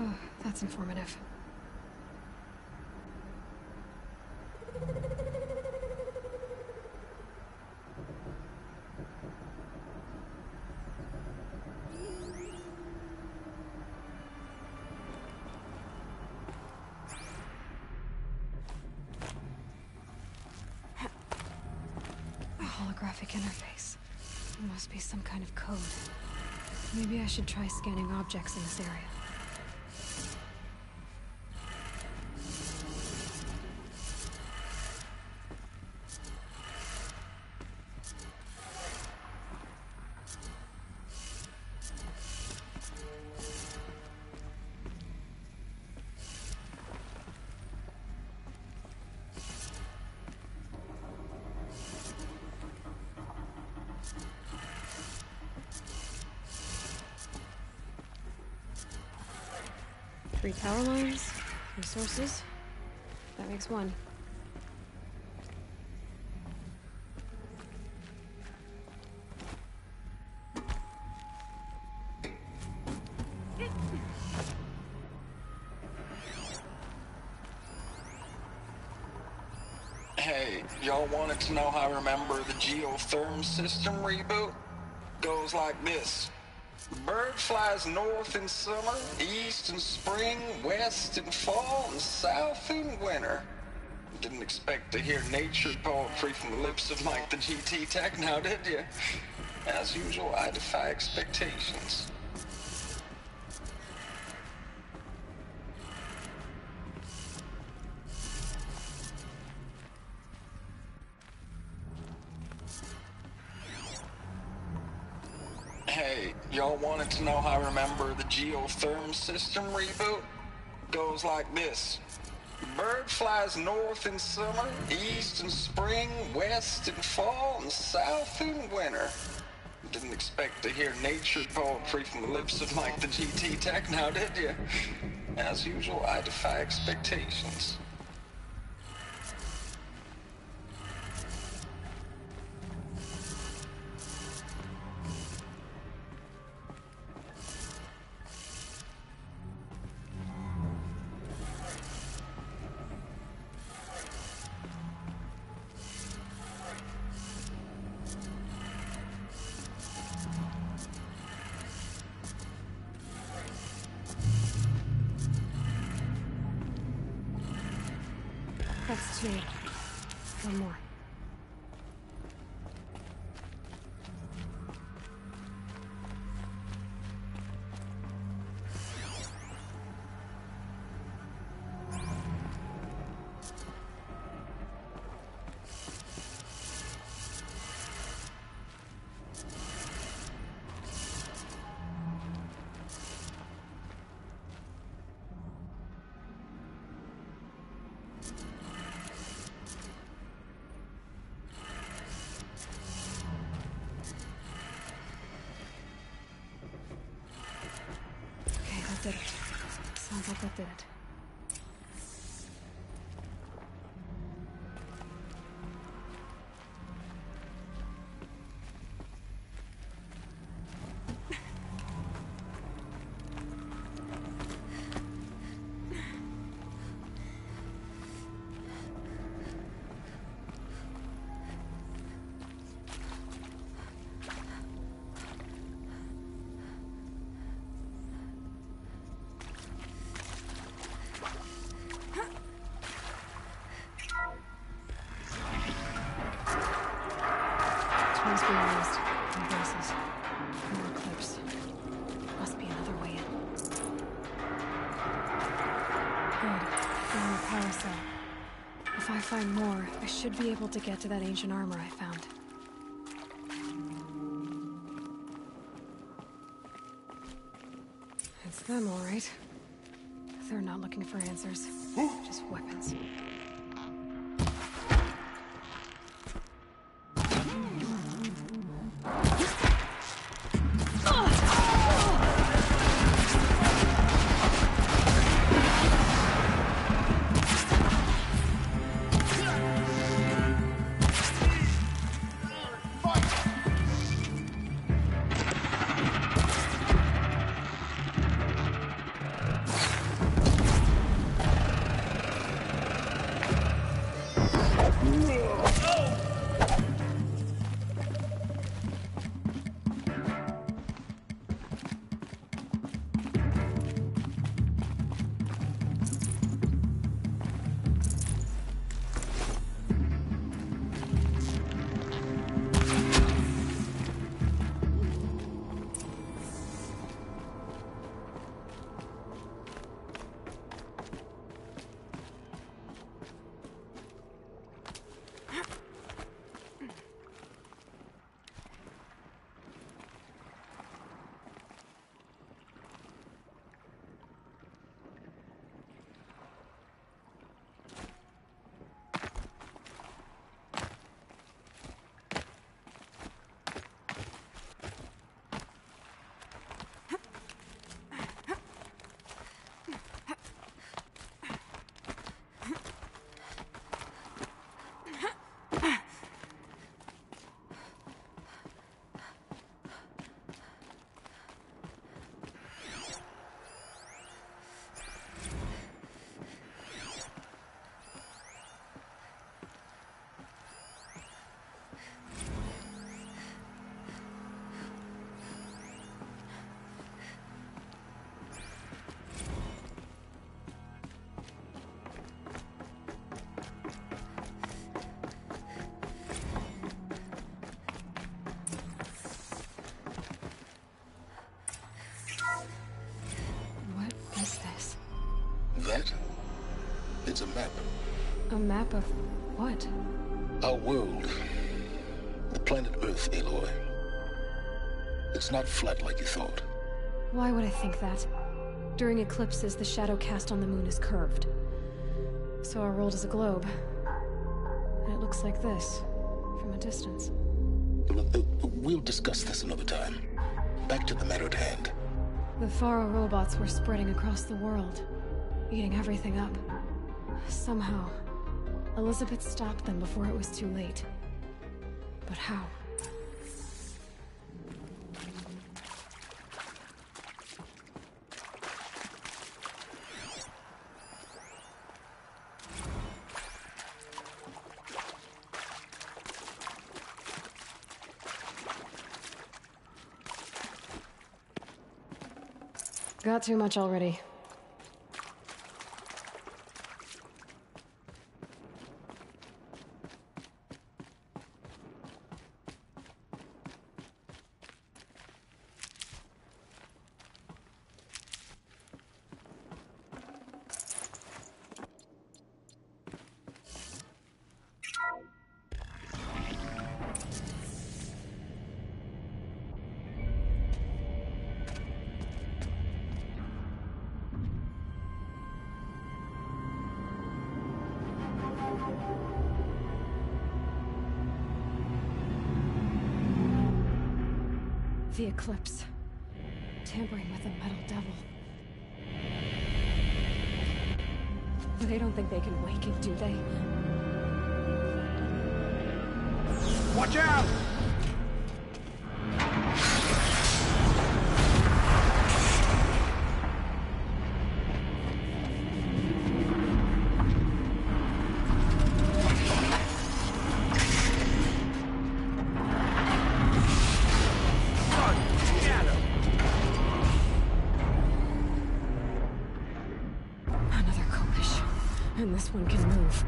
Oh, that's informative. A holographic interface. There must be some kind of code. Maybe I should try scanning objects in this area. Three power lines, resources. That makes one. Hey, y'all wanted to know how I remember the geotherm system reboot? Goes like this. Bird flies north in summer, east in spring, west in fall, and south in winter. Didn't expect to hear nature poetry from the lips of Mike the GT Tech now, did you? As usual, I defy expectations. Hey, y'all wanted to know how I remember the geotherm system reboot? Goes like this. Bird flies north in summer, east in spring, west in fall, and south in winter. Didn't expect to hear nature poetry from the lips of Mike the GT Tech now, did you? As usual, I defy expectations. That's two. One more. Did it. Sounds like that did it. Twins being used. In places. More clips. Must be another way in. Good. Found the power cell. If I find more, I should be able to get to that ancient armor I found. It's them, all right. They're not looking for answers. Just weapons. It's a map. A map of what? Our world. The planet Earth, Aloy. It's not flat like you thought. Why would I think that? During eclipses, the shadow cast on the moon is curved. So our world is a globe. And it looks like this, from a distance. We'll discuss this another time. Back to the matter at hand. The Faro robots were spreading across the world, eating everything up. Somehow, Elizabeth stopped them before it was too late. But how? Got too much already. The Eclipse. Tampering with the Metal Devil. They don't think they can wake it, do they? Watch out! And this one can move.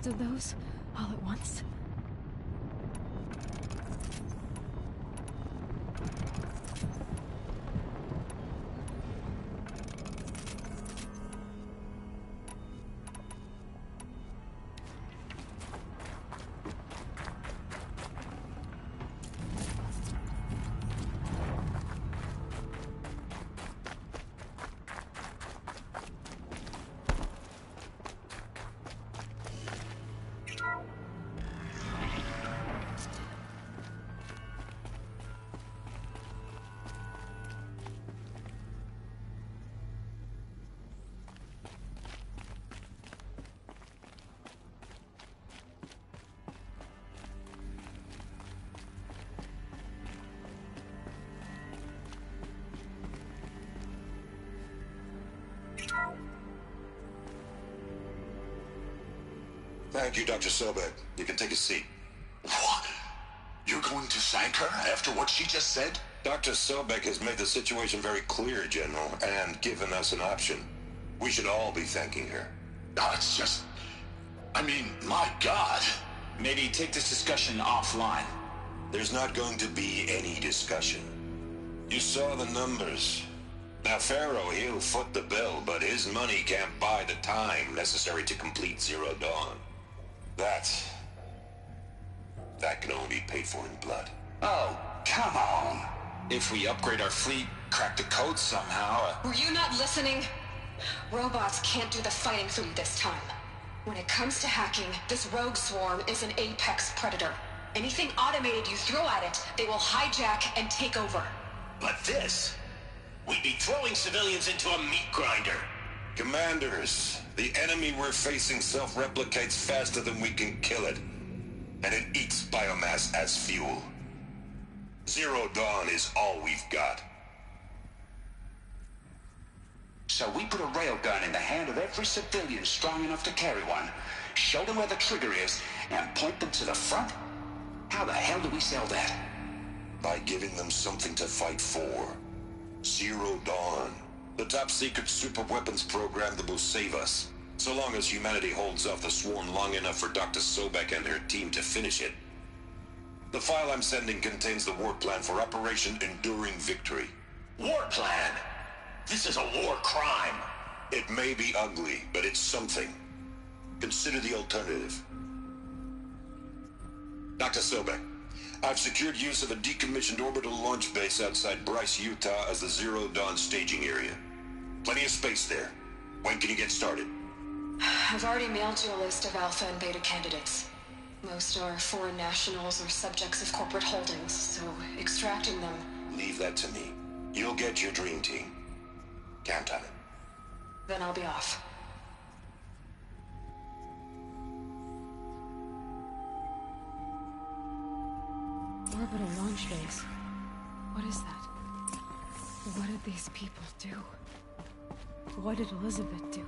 Of those all at once. Thank you, Dr. Sobek. You can take a seat. What? You're going to thank her after what she just said? Dr. Sobek has made the situation very clear, General, and given us an option. We should all be thanking her. Oh, it's just... I mean, my God. Maybe take this discussion offline. There's not going to be any discussion. You saw the numbers. Now, Pharaoh, he'll foot the bill, but his money can't buy the time necessary to complete Zero Dawn. That can only be paid for in blood. Oh, come on. If we upgrade our fleet, crack the code somehow... Were you not listening? Robots can't do the fighting for you this time. When it comes to hacking, this rogue swarm is an apex predator. Anything automated you throw at it, they will hijack and take over. But this... we'd be throwing civilians into a meat grinder. Commanders, the enemy we're facing self-replicates faster than we can kill it. And it eats biomass as fuel. Zero Dawn is all we've got. So we put a railgun in the hand of every civilian strong enough to carry one, show them where the trigger is, and point them to the front? How the hell do we sell that? By giving them something to fight for. Zero Dawn. The top-secret super-weapons program that will save us. So long as humanity holds off the swarm long enough for Dr. Sobek and her team to finish it. The file I'm sending contains the war plan for Operation Enduring Victory. War plan? This is a war crime. It may be ugly, but it's something. Consider the alternative. Dr. Sobek, I've secured use of a decommissioned orbital launch base outside Bryce, Utah as the Zero Dawn staging area. Plenty of space there. When can you get started? I've already mailed you a list of Alpha and Beta candidates. Most are foreign nationals or subjects of corporate holdings, so extracting them... Leave that to me. You'll get your dream team. Count on it. Then I'll be off. Orbital launch base. What is that? What did these people do? What did Elizabeth do?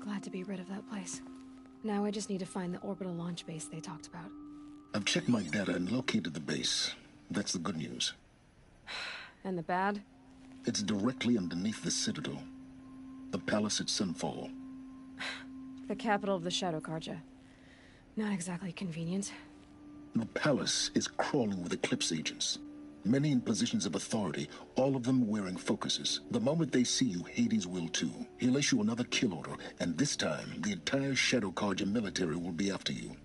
Glad to be rid of that place. Now I just need to find the orbital launch base they talked about. I've checked my data and located the base. That's the good news. And the bad? It's directly underneath the Citadel. The palace at Sunfall. The capital of the Shadow Carja. Not exactly convenient. The palace is crawling with Eclipse agents. Many in positions of authority, all of them wearing focuses. The moment they see you, Hades will too. He'll issue another kill order, and this time, the entire Shadow Carja military will be after you.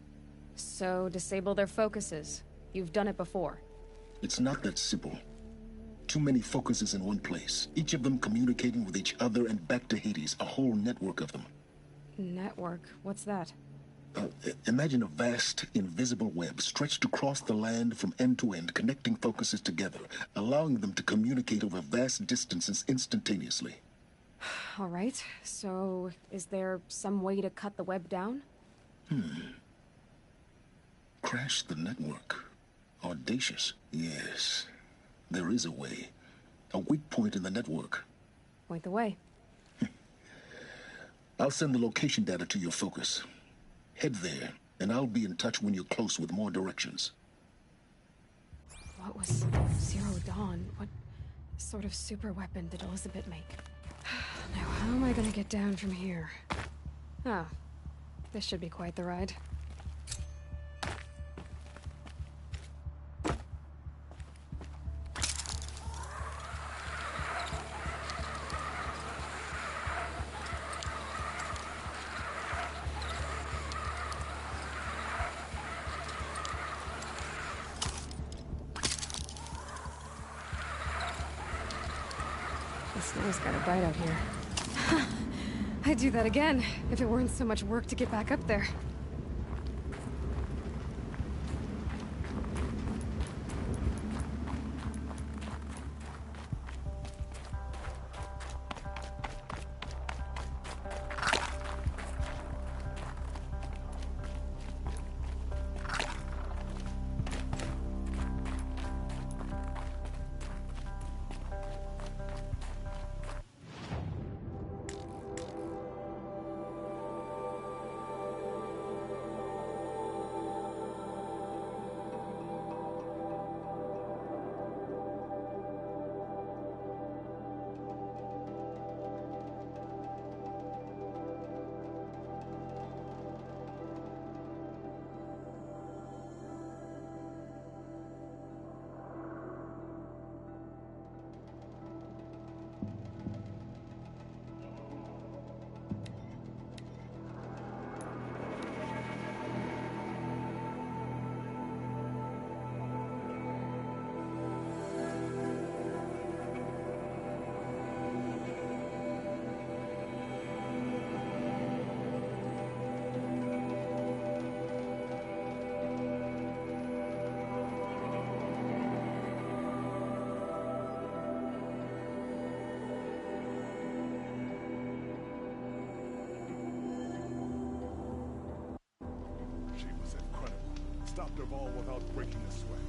So, disable their focuses. You've done it before. It's not that simple. Too many focuses in one place, each of them communicating with each other and back to Hades, a whole network of them. Network? What's that? Imagine a vast, invisible web stretched across the land from end to end, connecting focuses together, allowing them to communicate over vast distances instantaneously. All right, so is there some way to cut the web down? Crash the network. Audacious. Yes, there is a way. A weak point in the network. Point the way. I'll send the location data to your focus. Head there, and I'll be in touch when you're close with more directions. What was Zero Dawn? What sort of super weapon did Elizabeth make? Now, how am I gonna get down from here? Oh, this should be quite the ride. The snow's got a bite out here. I'd do that again, if it weren't so much work to get back up there. top of all without breaking a sweat.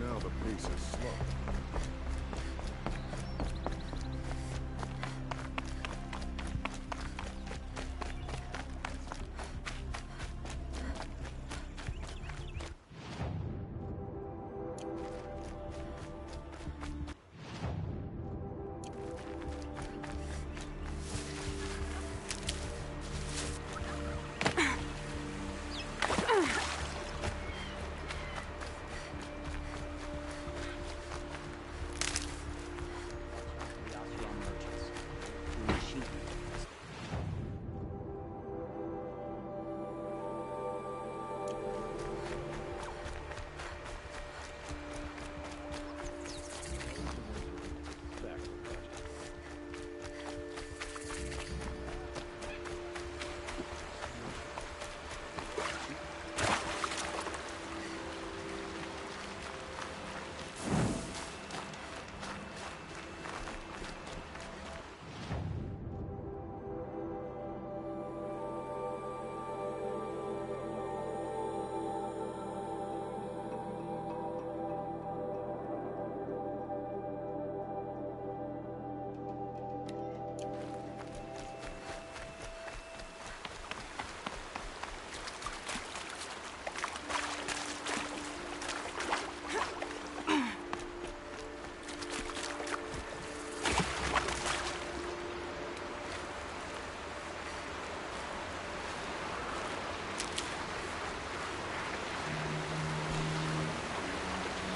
Now the pace is slow.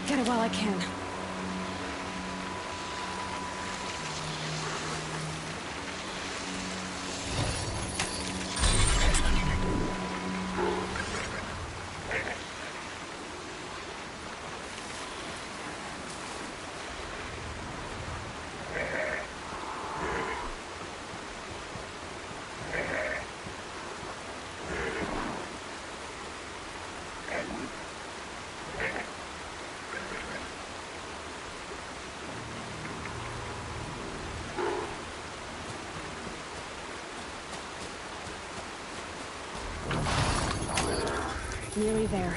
Get it while I can. Nearly there.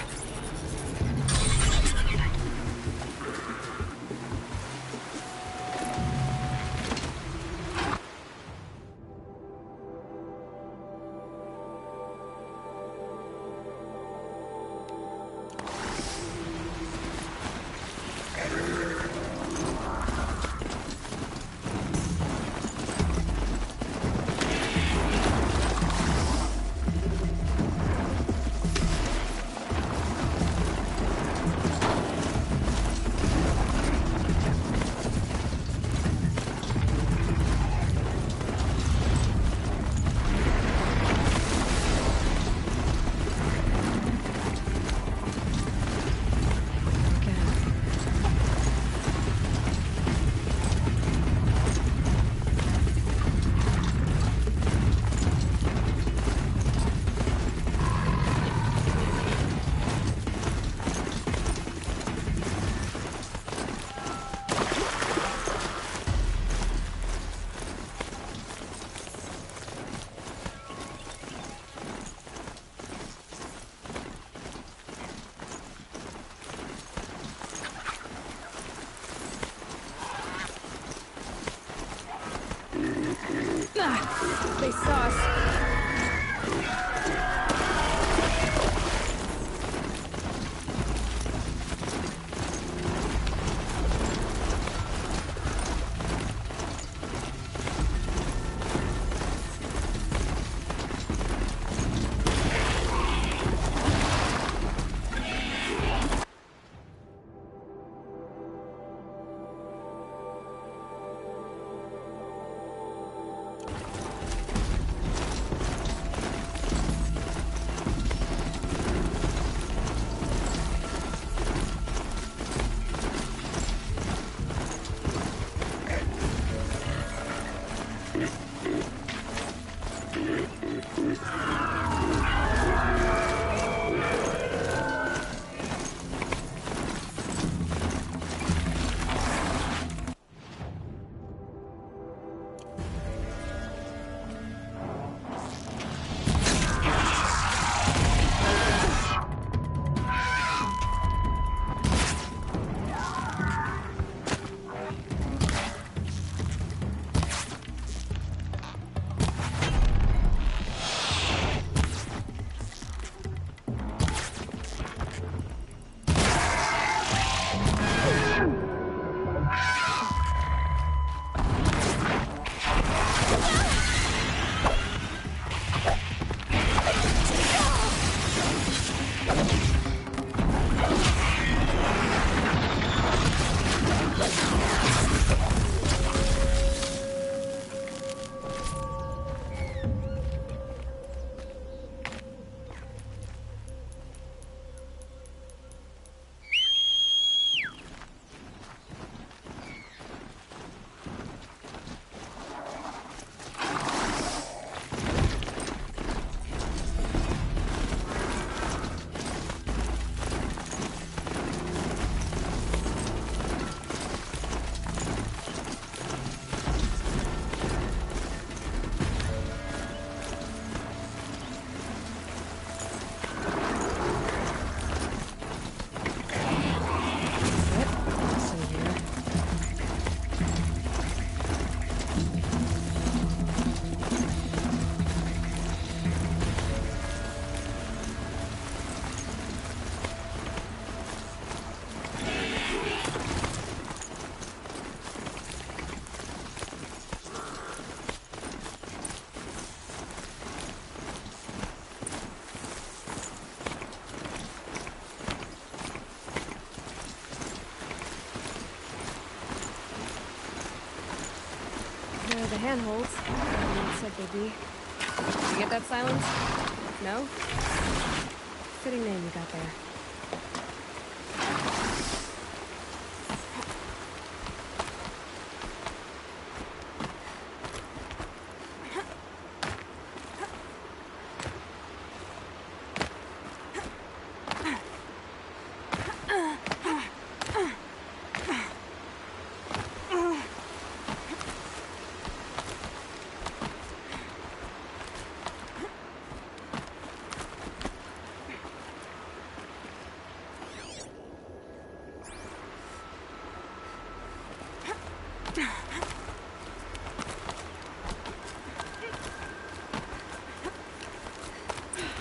They saw us. There are the handholds. It said they'd be. Did you get that, Silence? No? Fitting name you got there.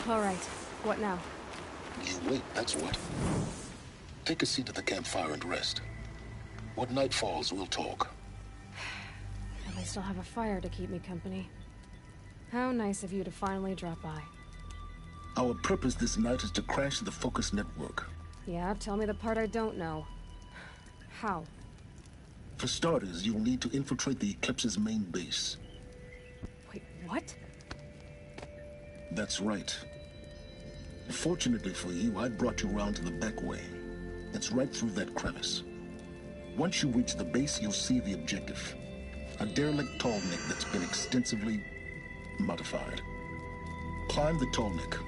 All right. What now? You wait, that's what. Take a seat at the campfire and rest. When night falls, we'll talk. At least I'll have a fire to keep me company. How nice of you to finally drop by. Our purpose this night is to crash the Focus network. Yeah, tell me the part I don't know. How? For starters, you'll need to infiltrate the Eclipse's main base. Wait, what? That's right. Fortunately for you, I brought you around to the back way. It's right through that crevice. Once you reach the base, you'll see the objective. A derelict tallneck that's been extensively modified. Climb the tallneck.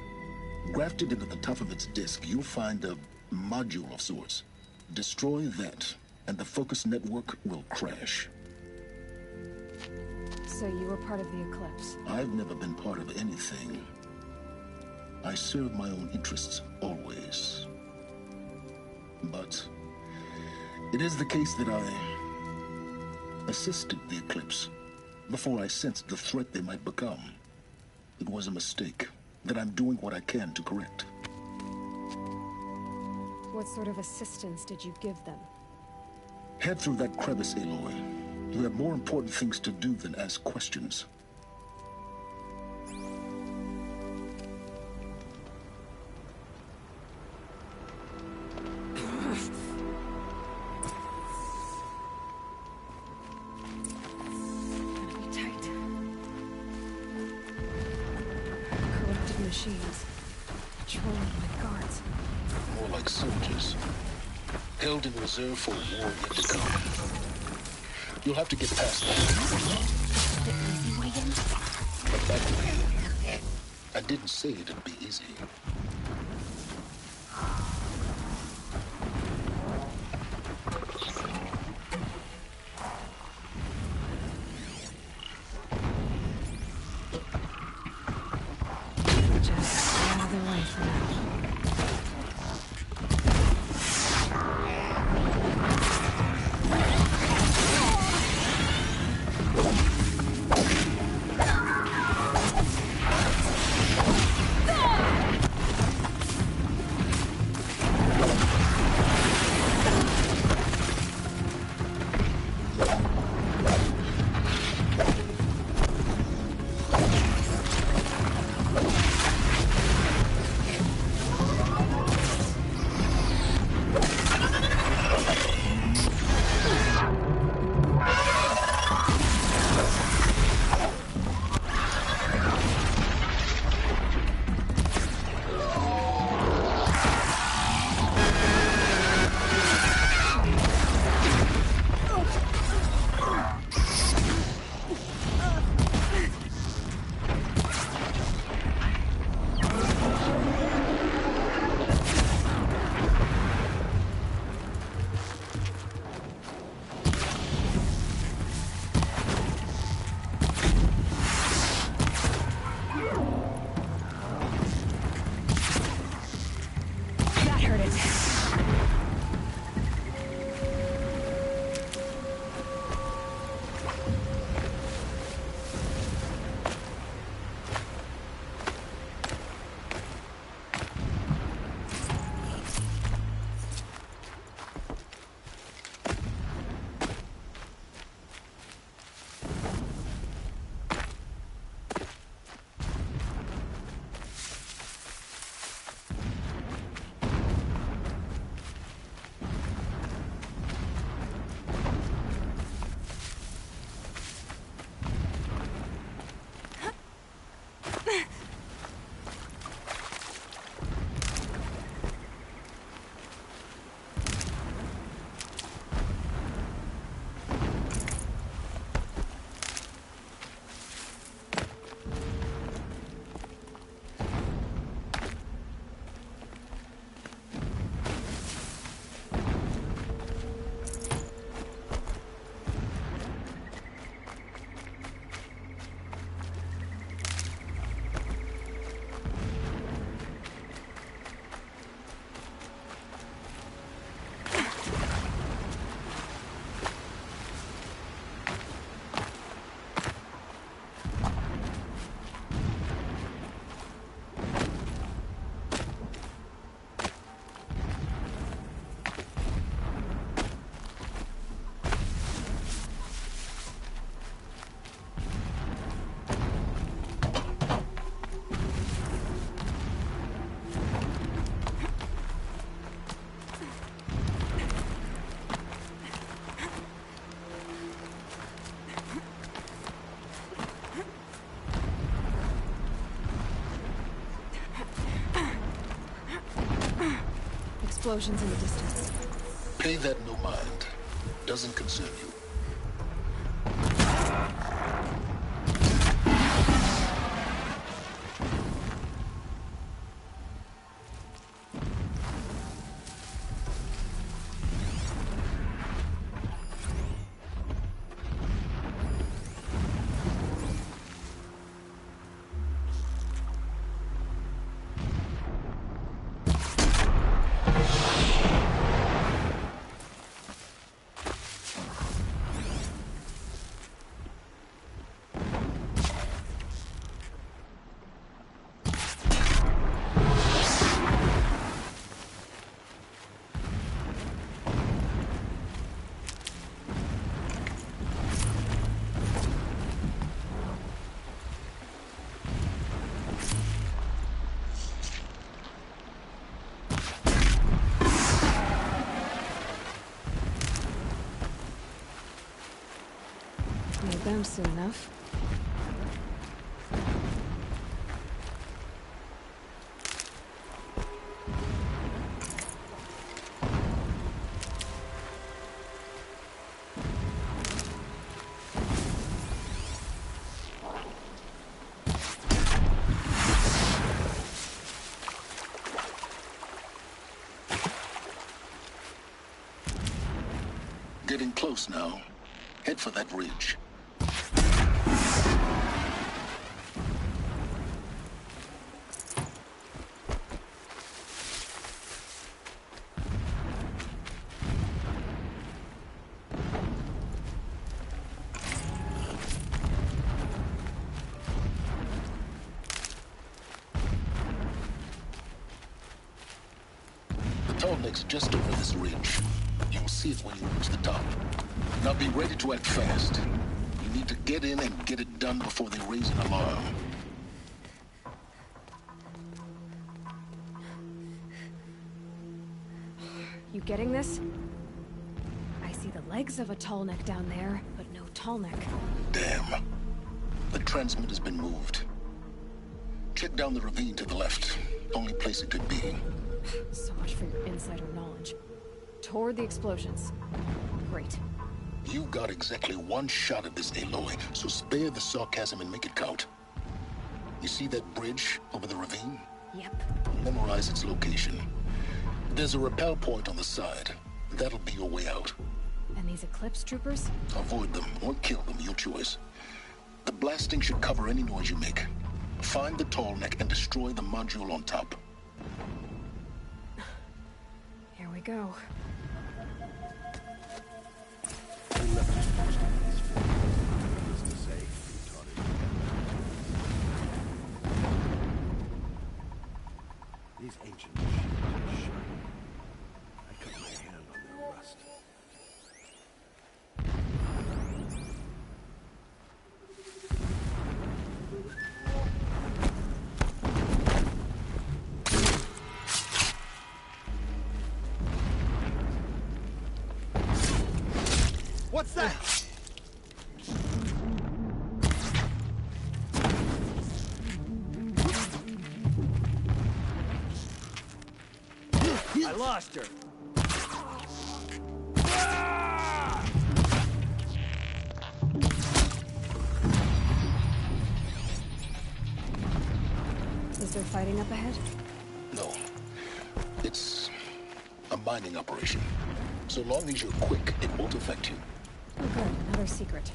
Grafted into the top of its disk, you'll find a module of sorts. Destroy that, and the Focus network will crash. So you were part of the Eclipse? I've never been part of anything. I serve my own interests, always. But it is the case that I assisted the Eclipse before I sensed the threat they might become. It was a mistake that I'm doing what I can to correct. What sort of assistance did you give them? Head through that crevice, Aloy. You have more important things to do than ask questions. Gotta be tight. Corrupted machines. Patrolling with guards. More like soldiers. Held in reserve for a war yet to come. You'll have to get past that. The easy way in? But back to me. didn't say it'd be easy. Just out of the way for now. Explosions in the distance. Pay that no mind. Doesn't concern you. Made them soon enough. close now. Head for that ridge. The Tallneck's just over this ridge. You'll see it when you reach the top. Now be ready to act fast. You need to get in and get it done before they raise an alarm. You getting this? I see the legs of a Tallneck down there, but no Tallneck. Damn. The transmitter's been moved. Check down the ravine to the left. Only place it could be. So much for your insider knowledge. Toward the explosions. Great. You got exactly one shot at this, Aloy, so spare the sarcasm and make it count. You see that bridge over the ravine? Yep. Memorize its location. There's a rappel point on the side. That'll be your way out. And these Eclipse troopers? Avoid them or kill them, your choice. The blasting should cover any noise you make. Find the Tallneck and destroy the module on top. Here we go. These ancient machines are shiny. I cut my hand on their rust. What's that? I lost her. Is there fighting up ahead? No. It's a mining operation. So long as you're quick, it won't affect you. Oh good, another secret.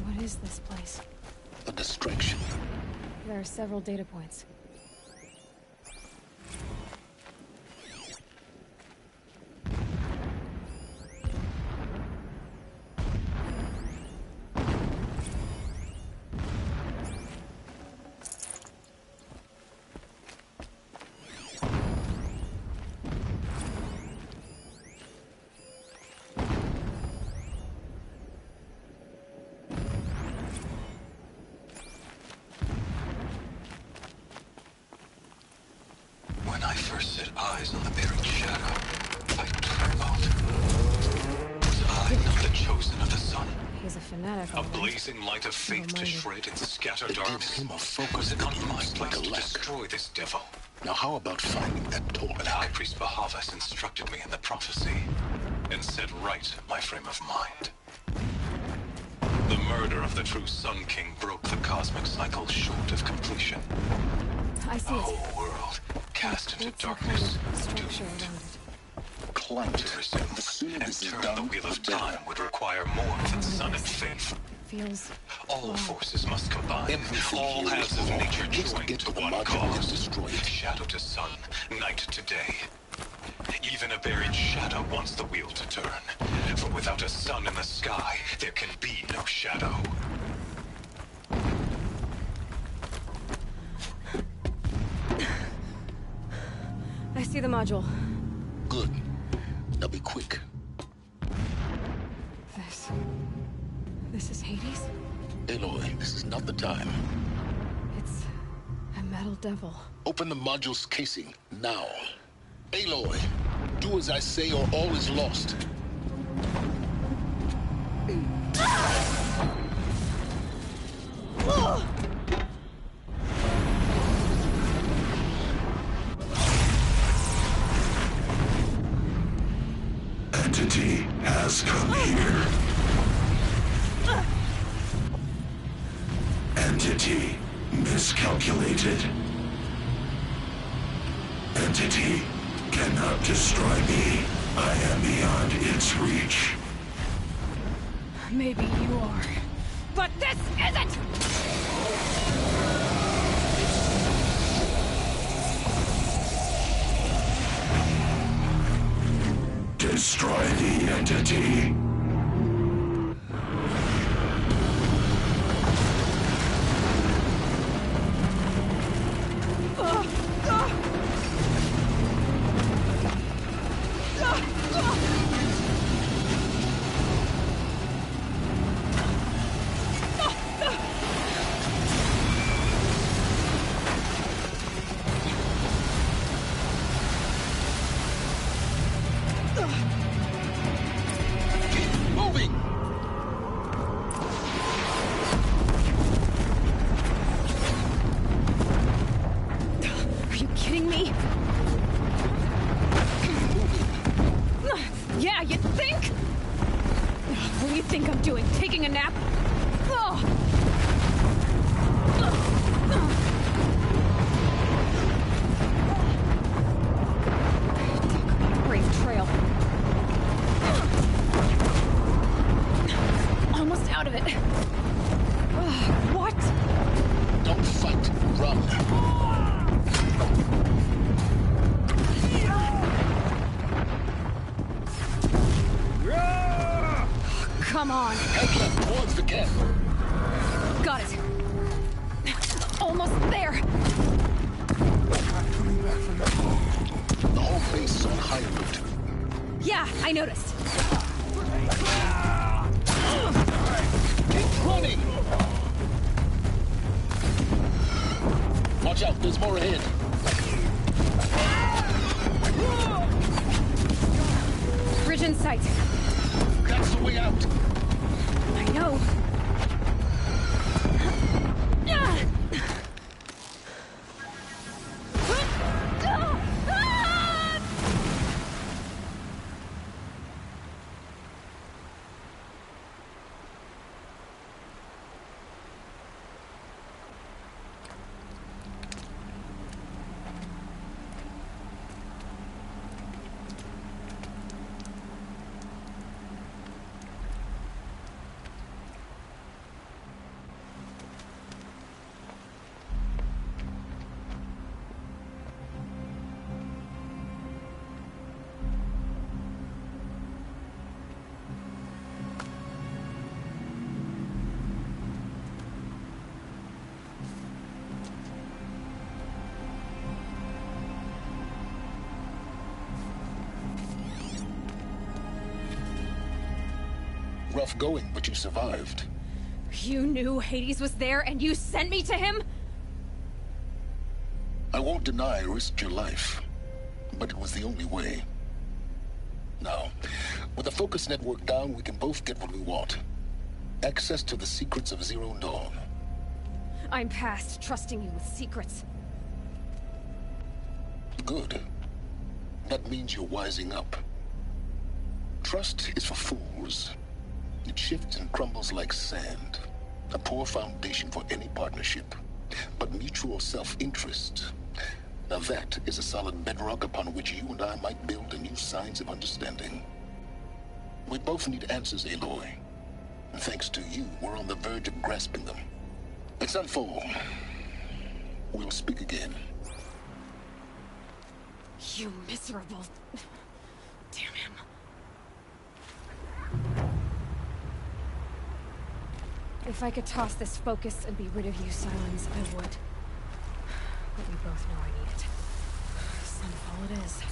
What is this place? A distraction. There are several data points. When I first set eyes on the buried shadow, I trembled. Was I not the chosen of the sun? He's a fanatic. A all right. blazing light of faith to Reminded. shred and scatter It gives darkness. him a Was focus it that not my moves like place a to lack. destroy this devil? Now how about finding that When Tallneck? High Priest Bahavas instructed me in the prophecy and set right my frame of mind. The murder of the true Sun King broke the cosmic cycle short of completion. I The see it. whole world cast into Built some kind darkness, of structure doomed. around it. Climb it. To resume The sooner and this is turn the done, wheel of the better. time would require more than sun and faith. Feels All wrong. forces must combine. Everything All here halves is of wrong. nature Just joined get to to the one module and cause. destroy it. Shadow to sun, night to day. Even a buried shadow wants the wheel to turn. For without a sun in the sky, there can be no shadow. I see the module. Good. Now be quick. This is Hades? Aloy, this is not the time. It's a metal devil. Open the module's casing, now. Aloy, do as I say or all is lost. Entity has collapsed. Entity miscalculated. Entity cannot destroy me. I am beyond its reach. Maybe you are. But this isn't! Destroy the entity. Come on. Head left towards the camp. Got it. Almost there. Not coming back from that home. The whole base is on high alert. Yeah, I noticed. Keep running! Watch out, there's more ahead. Bridge in sight. That's the way out. I know. Rough going, but you survived. You knew Hades was there and you sent me to him? I won't deny I risked your life, but it was the only way. Now, with the focus network down, we can both get what we want. Access to the secrets of Zero Dawn. I'm past trusting you with secrets. Good. That means you're wising up. Trust is for fools. It shifts and crumbles like sand. A poor foundation for any partnership. But mutual self-interest. Now that is a solid bedrock upon which you and I might build a new science of understanding. We both need answers, Aloy. And thanks to you, we're on the verge of grasping them. Let's unfold. We'll speak again. You miserable... Damn him. If I could toss this focus and be rid of you, Silence, I would. But we both know I need it. Sunfall it is.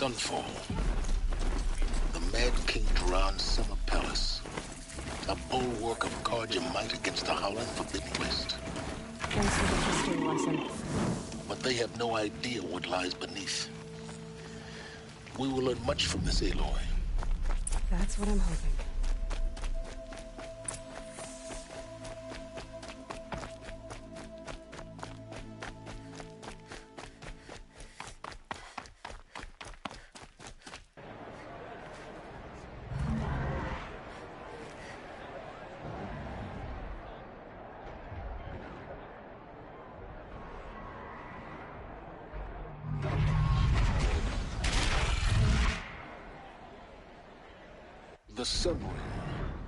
Sunfall. The Mad King Duran's summer palace. A bulwark of guard your might against the howling Forbidden West. Thanks for the history lesson. But they have no idea what lies beneath. We will learn much from this, Aloy. That's what I'm hoping. The submarine.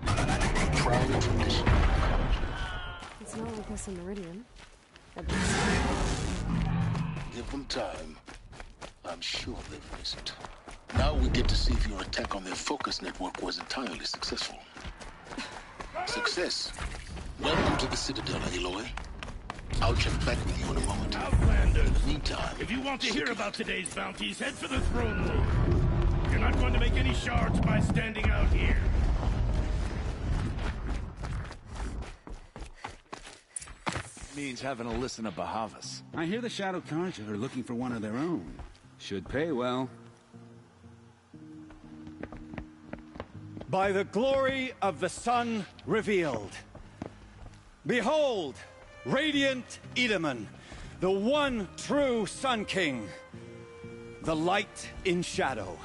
Proud tradition. It's not like this in Meridian. Give them time. I'm sure they've missed. Now we get to see if your attack on their focus network was entirely successful. Success. Welcome to the Citadel, Aloy. I'll check back with you in a moment. Outlander. In the meantime... If you want to hear about today's bounties, head for the throne room. You're not going to make any shards by standing out here. Means having to listen to Bahavas. I hear the Shadow Carja are looking for one of their own. Should pay well. By the glory of the sun revealed. Behold, radiant Edaman, the one true Sun King. The light in shadow,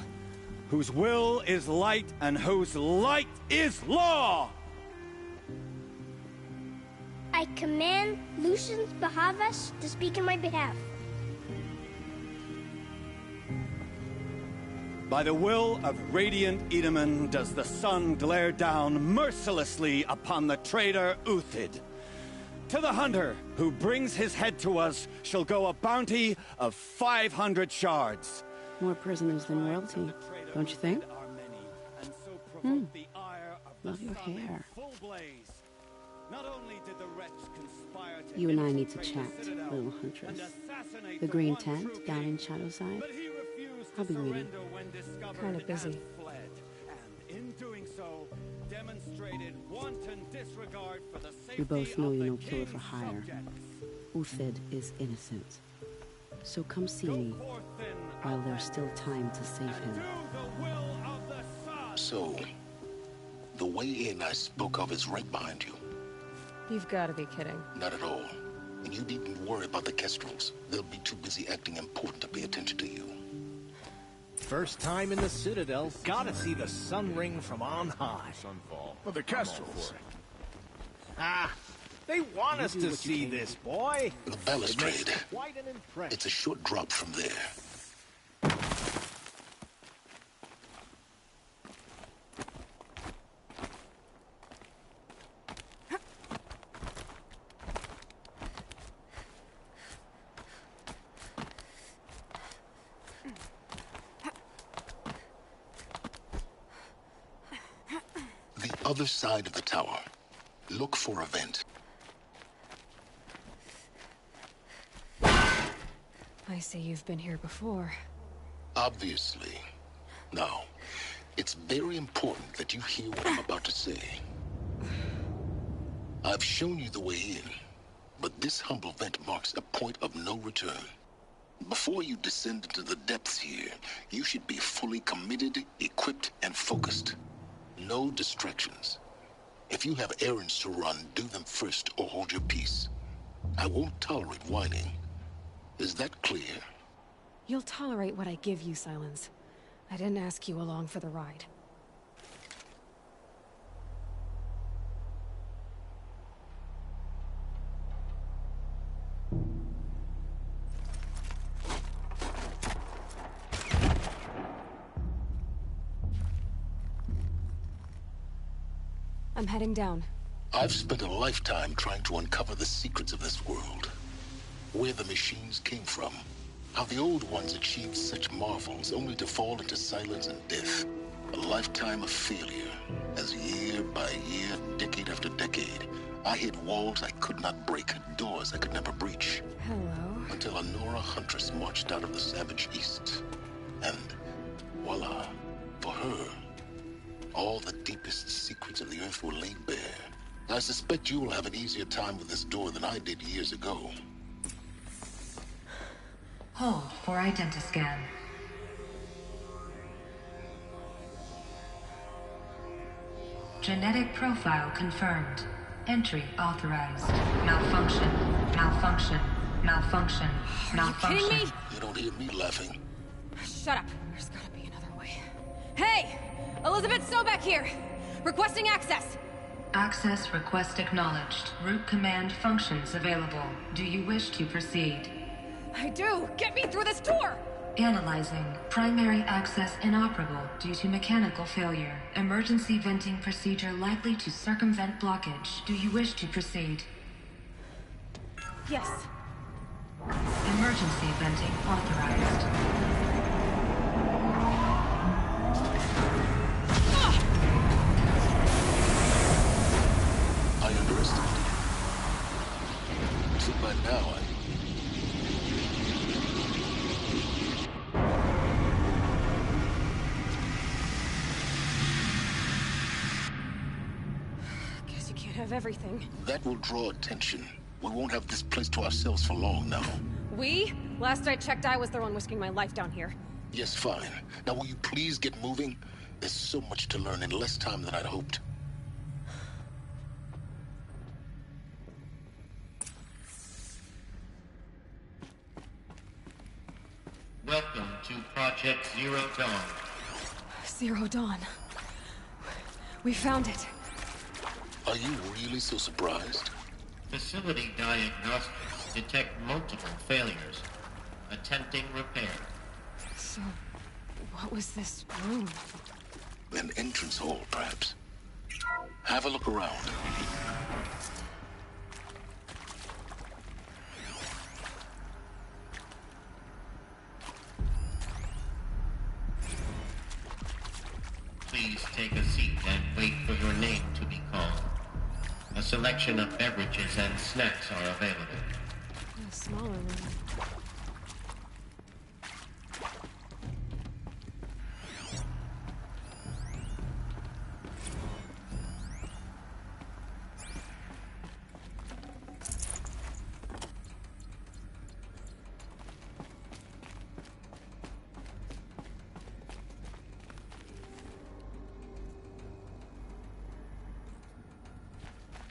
whose will is light and whose light is law! I command Lucius Bahavas to speak in my behalf. By the will of radiant Edaman does the sun glare down mercilessly upon the traitor Uthid. To the hunter who brings his head to us shall go a bounty of 500 shards. More prisoners than royalty, don't you think? Love your hair. You and I need to chat, little huntress. The green tent down in Shadowside. I'll be waiting. Kind of busy. We both know you're no killer for hire. Uthid is innocent. So come see me while there's still time to save him. So, the way in I spoke of is right behind you. You've got to be kidding. Not at all. And you needn't worry about the Kestrels. They'll be too busy acting important to pay attention to you. First time in the Citadel, gotta see the sun ring from on high. Sunfall. Well, the Kestrels. Ah, they want us to see this, boy. The balustrade. Quite an impression. It's a short drop from there. The other side of the tower. Look for a vent. I see you've been here before. Obviously. Now, it's very important that you hear what I'm about to say. I've shown you the way in, but this humble vent marks a point of no return. Before you descend into the depths here, you should be fully committed, equipped, and focused. No distractions. If you have errands to run, do them first or hold your peace. I won't tolerate whining. Is that clear? You'll tolerate what I give you, Silence. I didn't ask you along for the ride. I'm heading down. I've spent a lifetime trying to uncover the secrets of this world. Where the machines came from. How the old ones achieved such marvels only to fall into silence and death. A lifetime of failure. As year by year, decade after decade, I hit walls I could not break, doors I could never breach. Hello. Until a Nora huntress marched out of the savage east. And Voila. For her, all the deepest secrets of the Earth were laid bare. I suspect you will have an easier time with this door than I did years ago. Hold for identiscan. Genetic profile confirmed. Entry authorized. Malfunction. Malfunction. Malfunction. Malfunction. Are you kidding me? You don't hear me laughing. Shut up. There's gotta be another way. Hey! Elizabeth Sobek here! Requesting access! Access request acknowledged. Root command functions available. Do you wish to proceed? I do! Get me through this door! Analyzing. Primary access inoperable due to mechanical failure. Emergency venting procedure likely to circumvent blockage. Do you wish to proceed? Yes. Emergency venting authorized. I underestimated you. So by now, Guess you can't have everything. that will draw attention. We won't have this place to ourselves for long now. We? Last I checked, I was the one risking my life down here. Yes, fine. Now will you please get moving? There's so much to learn in less time than I'd hoped. Welcome to Project Zero Dawn. Zero Dawn. We found it. Are you really so surprised? Facility diagnostics detect multiple failures. Attempting repair. So, what was this room? An entrance hall, perhaps. Have a look around. Please take a seat and wait for your name to be called. A selection of beverages and snacks are available. A smaller room.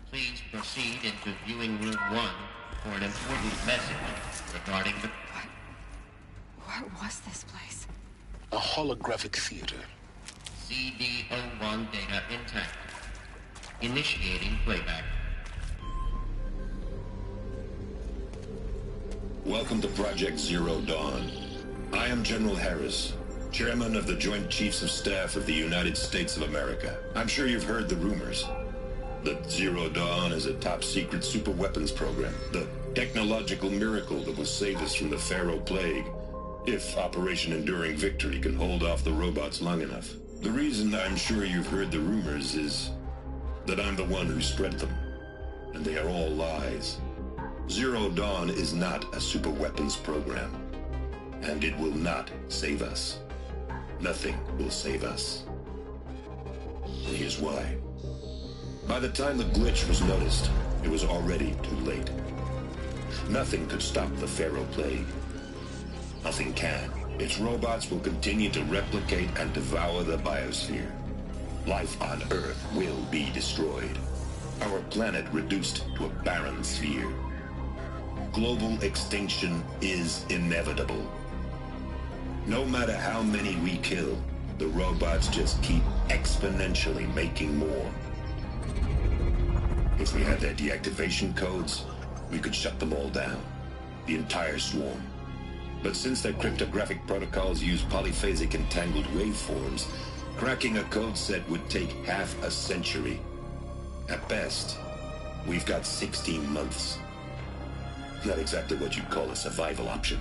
Please proceed into viewing room 1 for an important message regarding the... What was this place? A holographic theater. CD01 data intact. Initiating playback. Welcome to Project Zero Dawn. I am General Harris, Chairman of the Joint Chiefs of Staff of the United States of America. I'm sure you've heard the rumors that Zero Dawn is a top-secret superweapons program, the technological miracle that will save us from the Pharaoh Plague, if Operation Enduring Victory can hold off the robots long enough. The reason I'm sure you've heard the rumors is that I'm the one who spread them, and they are all lies. Zero Dawn is not a superweapons program, and it will not save us. Nothing will save us. And here's why. By the time the glitch was noticed, it was already too late. Nothing could stop the Pharaoh Plague. Nothing can. Its robots will continue to replicate and devour the biosphere. Life on Earth will be destroyed. Our planet reduced to a barren sphere. Global extinction is inevitable. No matter how many we kill, the robots just keep exponentially making more. If we had their deactivation codes, we could shut them all down. The entire swarm. But since their cryptographic protocols use polyphasic entangled waveforms, cracking a code set would take half a century. At best, we've got 16 months. Not exactly what you'd call a survival option.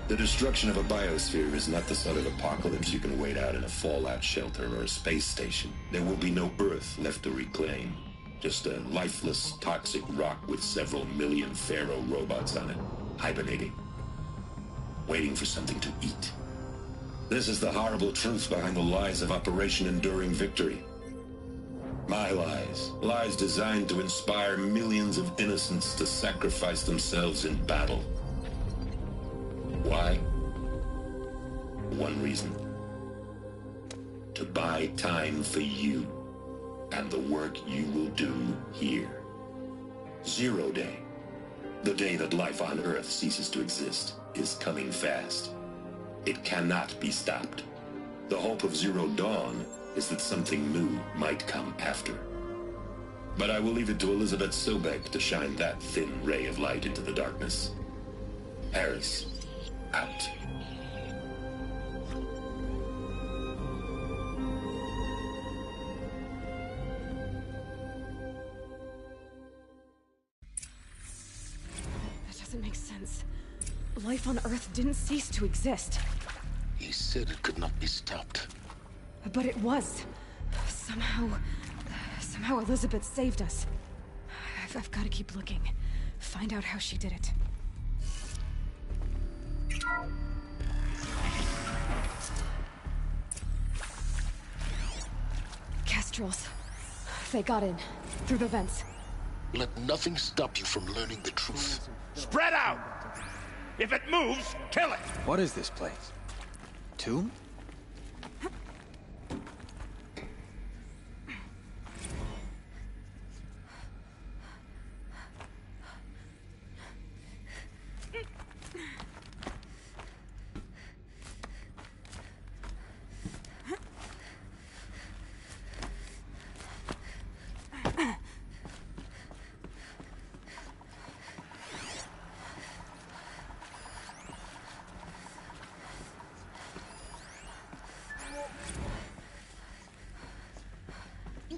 The destruction of a biosphere is not the sort of apocalypse you can wait out in a fallout shelter or a space station. There will be no Earth left to reclaim. Just a lifeless, toxic rock with several million Pharaoh robots on it, hibernating, waiting for something to eat. This is the horrible truth behind the lies of Operation Enduring Victory. My lies. Lies designed to inspire millions of innocents to sacrifice themselves in battle. Why? One reason. To buy time for you and the work you will do here. Zero Day. The day that life on Earth ceases to exist is coming fast. It cannot be stopped. The hope of Zero Dawn is that something new might come after. But I will leave it to Elizabeth Sobek to shine that thin ray of light into the darkness. Harris, out. That doesn't make sense. Life on Earth didn't cease to exist. He said it could not be stopped. But it was. Somehow Elizabeth saved us. I've got to keep looking. Find out how she did it. Kestrels. They got in. Through the vents. Let nothing stop you from learning the truth. Spread out! If it moves, kill it! What is this place? Tomb?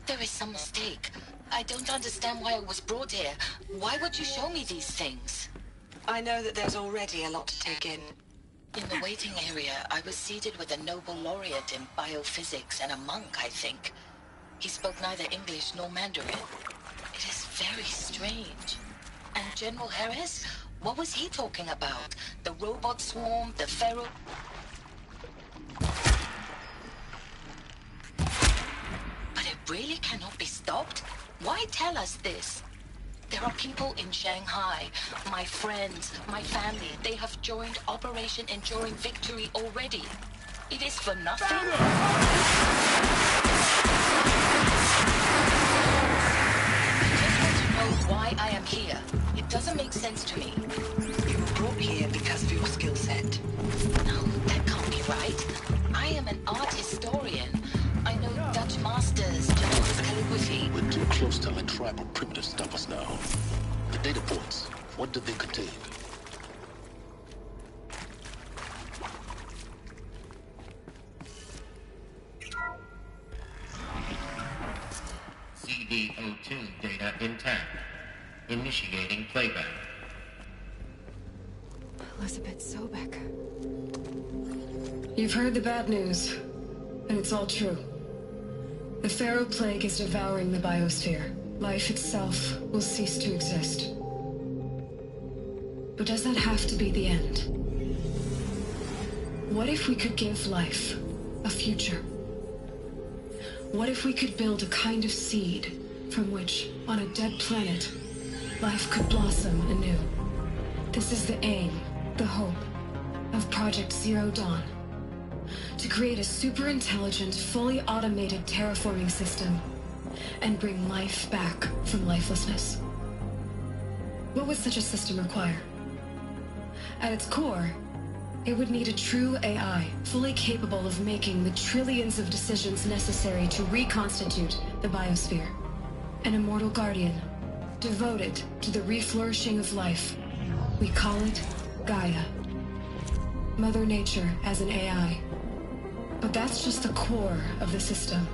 There is some mistake. I don't understand why I was brought here. Why would you show me these things? I know that there's already a lot to take in. In the waiting area, I was seated with a Nobel laureate in biophysics and a monk, I think. He spoke neither English nor Mandarin. It is very strange. And General Harris? What was he talking about? The robot swarm, the Pharaoh... really cannot be stopped? Why tell us this? There are people in Shanghai, my friends, my family. They have joined Operation Enduring Victory already. It is for nothing? I just want to know why I am here. It doesn't make sense to me. You were brought here because of your skill set. No, that can't be right. I am an art historian. I know Dutch masters, Japanese calligraphy. We're too close to let tribal primitives stop us now. The data points, what did they contain? CD02 data intact. Initiating playback. Elizabeth Sobek. You've heard the bad news, and it's all true. The Pharaoh Plague is devouring the biosphere. Life itself will cease to exist. But does that have to be the end? What if we could give life a future? What if we could build a kind of seed from which, on a dead planet, life could blossom anew? This is the aim, the hope, of Project Zero Dawn. To create a super-intelligent, fully automated terraforming system and bring life back from lifelessness. What would such a system require? At its core, it would need a true AI, fully capable of making the trillions of decisions necessary to reconstitute the biosphere. An immortal guardian, devoted to the reflourishing of life. We call it Gaia. Mother Nature as an AI. But that's just the core of the system.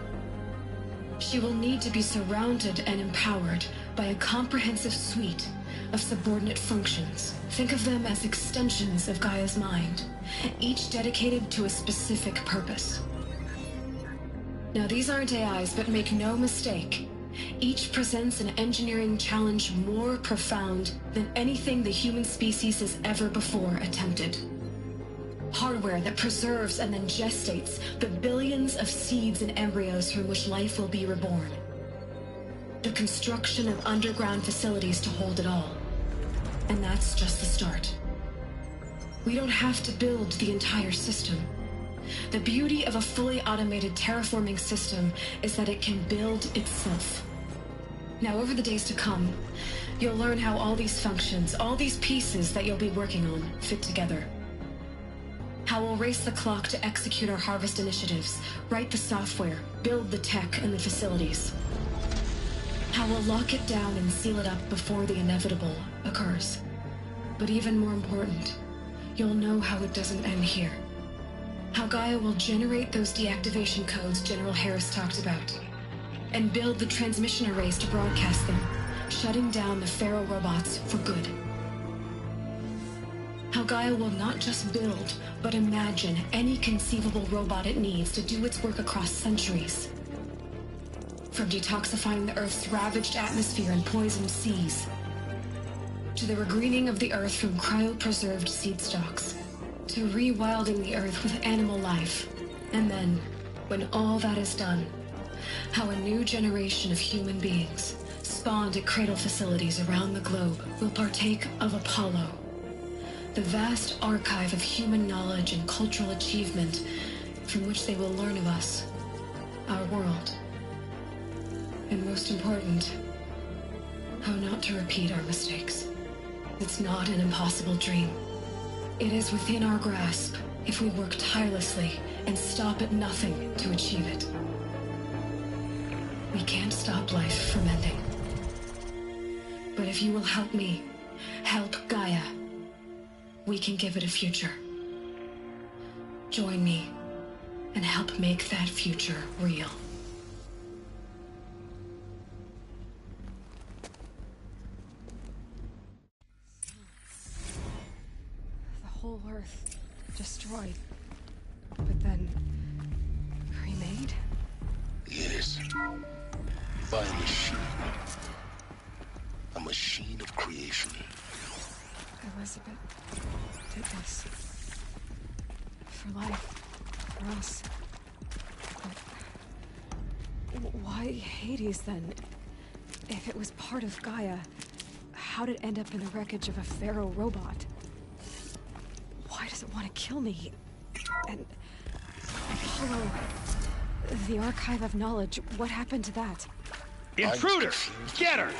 She will need to be surrounded and empowered by a comprehensive suite of subordinate functions. Think of them as extensions of Gaia's mind, each dedicated to a specific purpose. Now, these aren't AIs, but make no mistake, each presents an engineering challenge more profound than anything the human species has ever before attempted. Horrible hardware that preserves and then gestates the billions of seeds and embryos from which life will be reborn. The construction of underground facilities to hold it all. And that's just the start. We don't have to build the entire system. The beauty of a fully automated terraforming system is that it can build itself. Now, over the days to come, you'll learn how all these functions, all these pieces that you'll be working on, fit together. How we'll race the clock to execute our harvest initiatives, write the software, build the tech and the facilities. How we'll lock it down and seal it up before the inevitable occurs. But even more important, you'll know how it doesn't end here. How Gaia will generate those deactivation codes General Harris talked about, and build the transmission arrays to broadcast them, shutting down the Pharaoh robots for good. How Gaia will not just build, but imagine any conceivable robot it needs to do its work across centuries. From detoxifying the Earth's ravaged atmosphere and poisoned seas, to the regreening of the Earth from cryopreserved seed stalks, to rewilding the Earth with animal life. And then, when all that is done, how a new generation of human beings, spawned at cradle facilities around the globe, will partake of Apollo, the vast archive of human knowledge and cultural achievement from which they will learn of us, our world. And most important, how not to repeat our mistakes. It's not an impossible dream. It is within our grasp if we work tirelessly and stop at nothing to achieve it. We can't stop life from ending. But if you will help me, help Gaia, we can give it a future. Join me and help make that future real. The whole Earth destroyed, but then remade? Yes. By a machine. A machine of creation. Elizabeth did this. For life. For us. But why Hades then? If it was part of Gaia, how did it end up in the wreckage of a Pharaoh robot? Why does it want to kill me? And Apollo, the archive of knowledge, what happened to that? Intruder! Get her!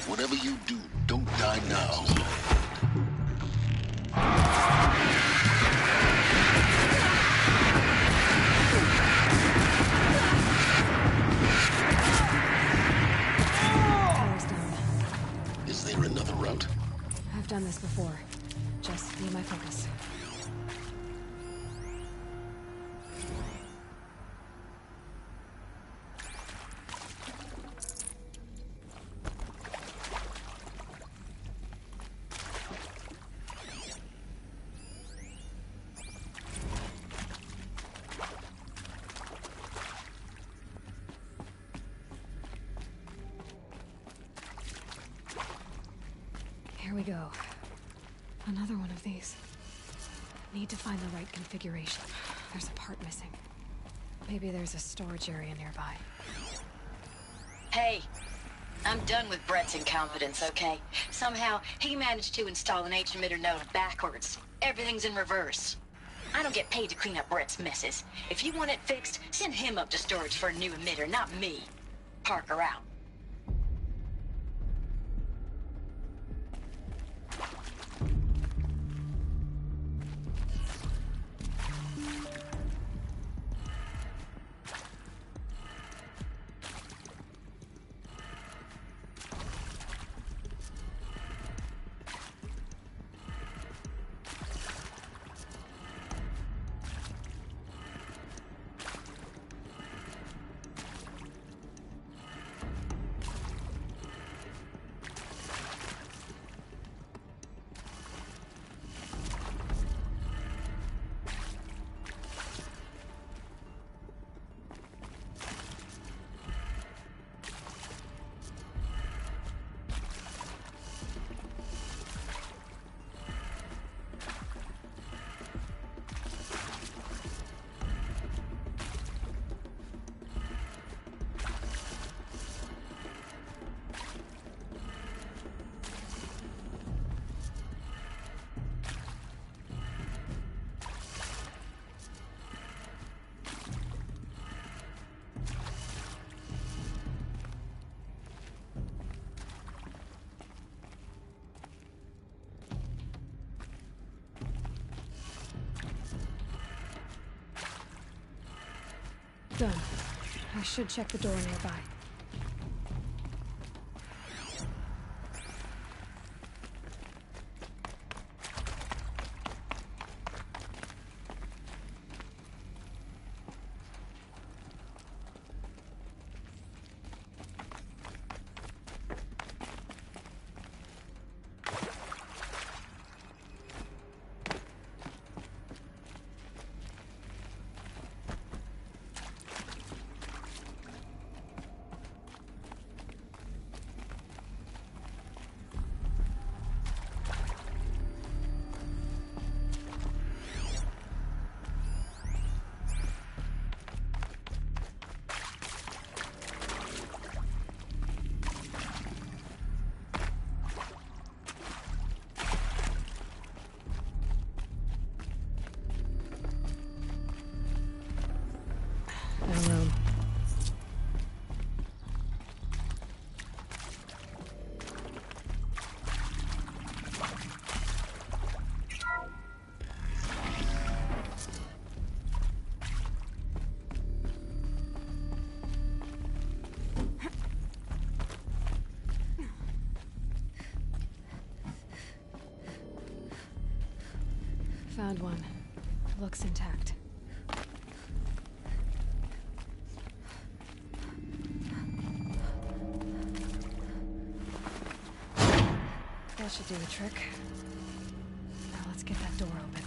Whatever you do, don't die now. Power's down. Is there another route? I've done this before. Just be my focus. Here we go. Another one of these. Need to find the right configuration. There's a part missing. Maybe there's a storage area nearby. Hey, I'm done with Brett's incompetence, okay? Somehow, he managed to install an H-emitter node backwards. Everything's in reverse. I don't get paid to clean up Brett's messes. If you want it fixed, send him up to storage for a new emitter, not me. Parker out. Done. I should check the door nearby. Alone. Found one. Looks intact. That should do the trick. Now let's get that door open.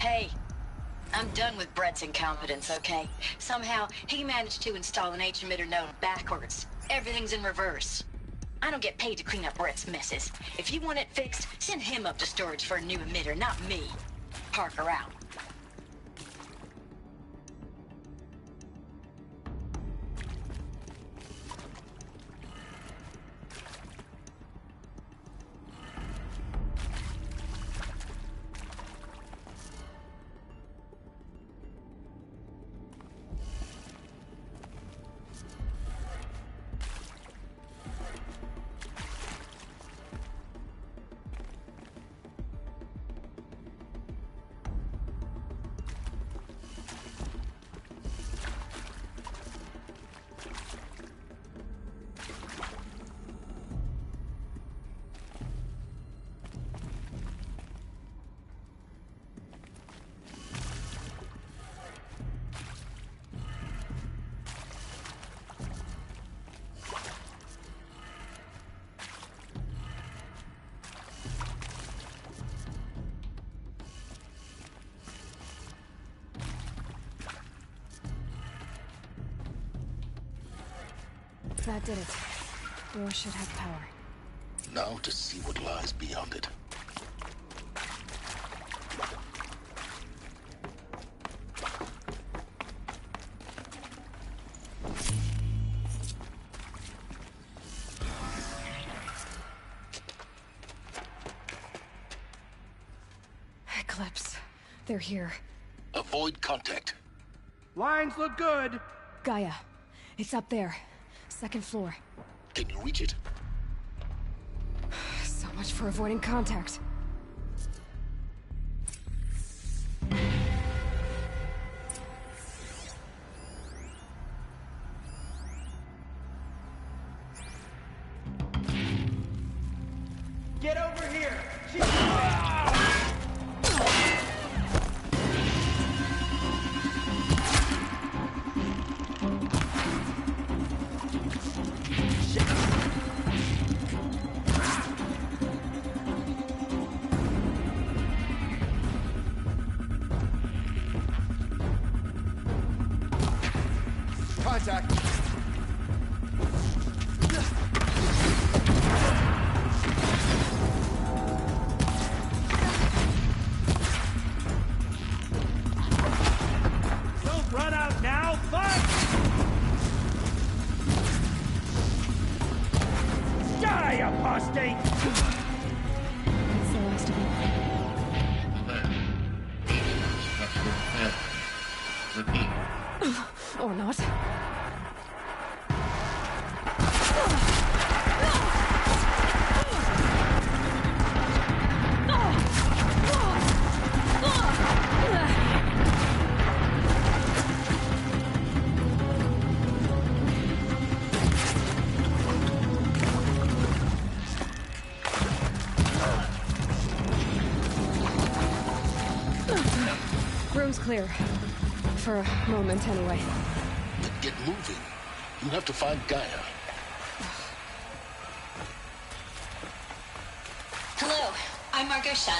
Hey, I'm done with Brett's incompetence, okay? Somehow, he managed to install an H-emitter node backwards. Everything's in reverse. I don't get paid to clean up Brett's messes. If you want it fixed, send him up to storage for a new emitter, not me. Parker out. That did it. Door should have power. Now to see what lies beyond it. Eclipse. They're here. Avoid contact. Lines look good. Gaia. It's up there. Second floor. Can you reach it? So much for avoiding contact. contact. Don't run out now, fight! Die, apostate! That's the last of them. Repeat. Or not. Room's clear. For a moment, anyway. Then get moving. You have to find Gaia. Hello, I'm Margot Shen,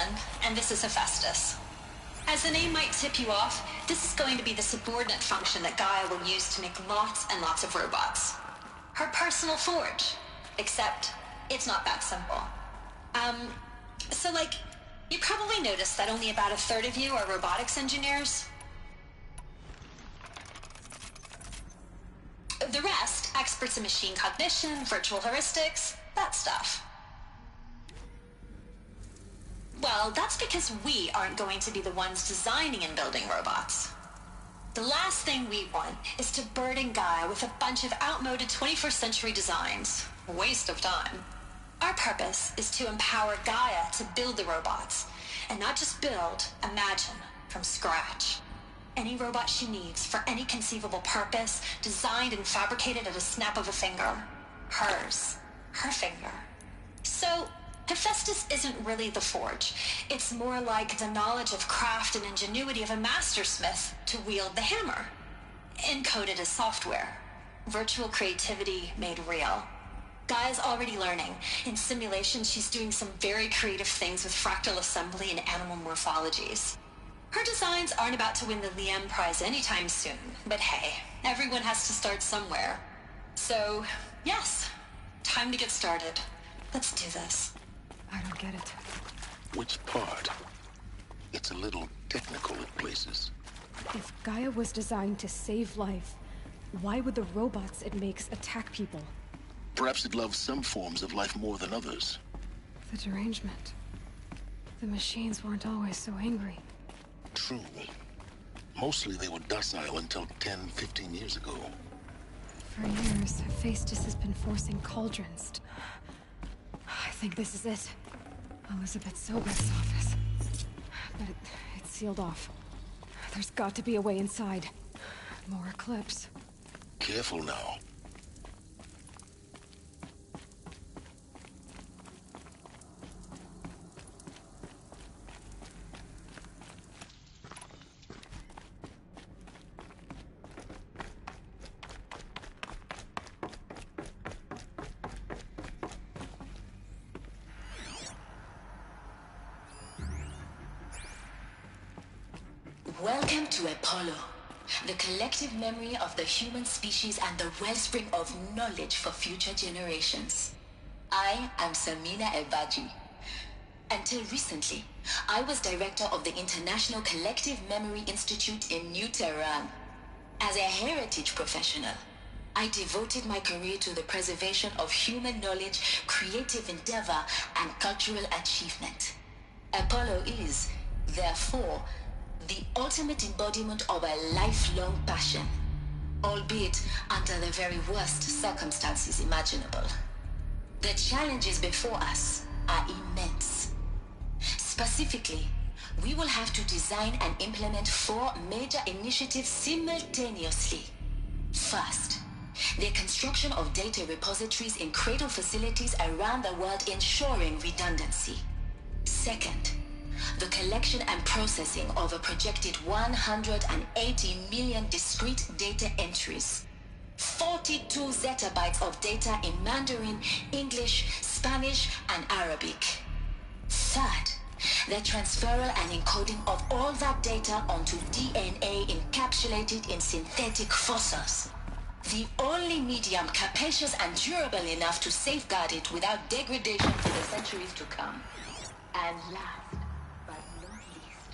and this is Hephaestus. As the name might tip you off, this is going to be the subordinate function that Gaia will use to make lots and lots of robots. Her personal forge. Except, it's not that simple. So you probably noticed that only about a third of you are robotics engineers. The rest, experts in machine cognition, virtual heuristics, that stuff. Well, that's because we aren't going to be the ones designing and building robots. The last thing we want is to burden Gaia with a bunch of outmoded 21st century designs. Waste of time. Our purpose is to empower Gaia to build the robots, and not just build, imagine, from scratch. Any robot she needs for any conceivable purpose, designed and fabricated at a snap of a finger. Hers. Her finger. So, Hephaestus isn't really the forge. It's more like the knowledge of craft and ingenuity of a mastersmith to wield the hammer. Encoded as software. Virtual creativity made real. Gaia's already learning. In simulation, she's doing some very creative things with fractal assembly and animal morphologies. Her designs aren't about to win the Liam Prize anytime soon, but hey, everyone has to start somewhere. So, yes, time to get started. Let's do this. I don't get it. Which part? It's a little technical at places. If Gaia was designed to save life, why would the robots it makes attack people? Perhaps it loves some forms of life more than others. The derangement. The machines weren't always so angry. True. Mostly they were docile until 10, 15 years ago. For years, Hephaestus has been forcing cauldrons. I think this is it. Elizabeth Sobeck's office. But it's sealed off. There's got to be a way inside. More Eclipse. Careful now. Welcome to Apollo, the collective memory of the human species and the wellspring of knowledge for future generations. I am Samina Elbaji. Until recently, I was director of the International Collective Memory Institute in New Tehran. As a heritage professional, I devoted my career to the preservation of human knowledge, creative endeavor, and cultural achievement. Apollo is, therefore, the ultimate embodiment of a lifelong passion, albeit under the very worst circumstances imaginable. The challenges before us are immense. Specifically, we will have to design and implement 4 major initiatives simultaneously. First, the construction of data repositories in cradle facilities around the world, ensuring redundancy. Second, the collection and processing of a projected 180 million discrete data entries. 42 zettabytes of data in Mandarin, English, Spanish, and Arabic. Third, the transferal and encoding of all that data onto DNA encapsulated in synthetic fossils. The only medium capacious and durable enough to safeguard it without degradation for the centuries to come. And last, but not least,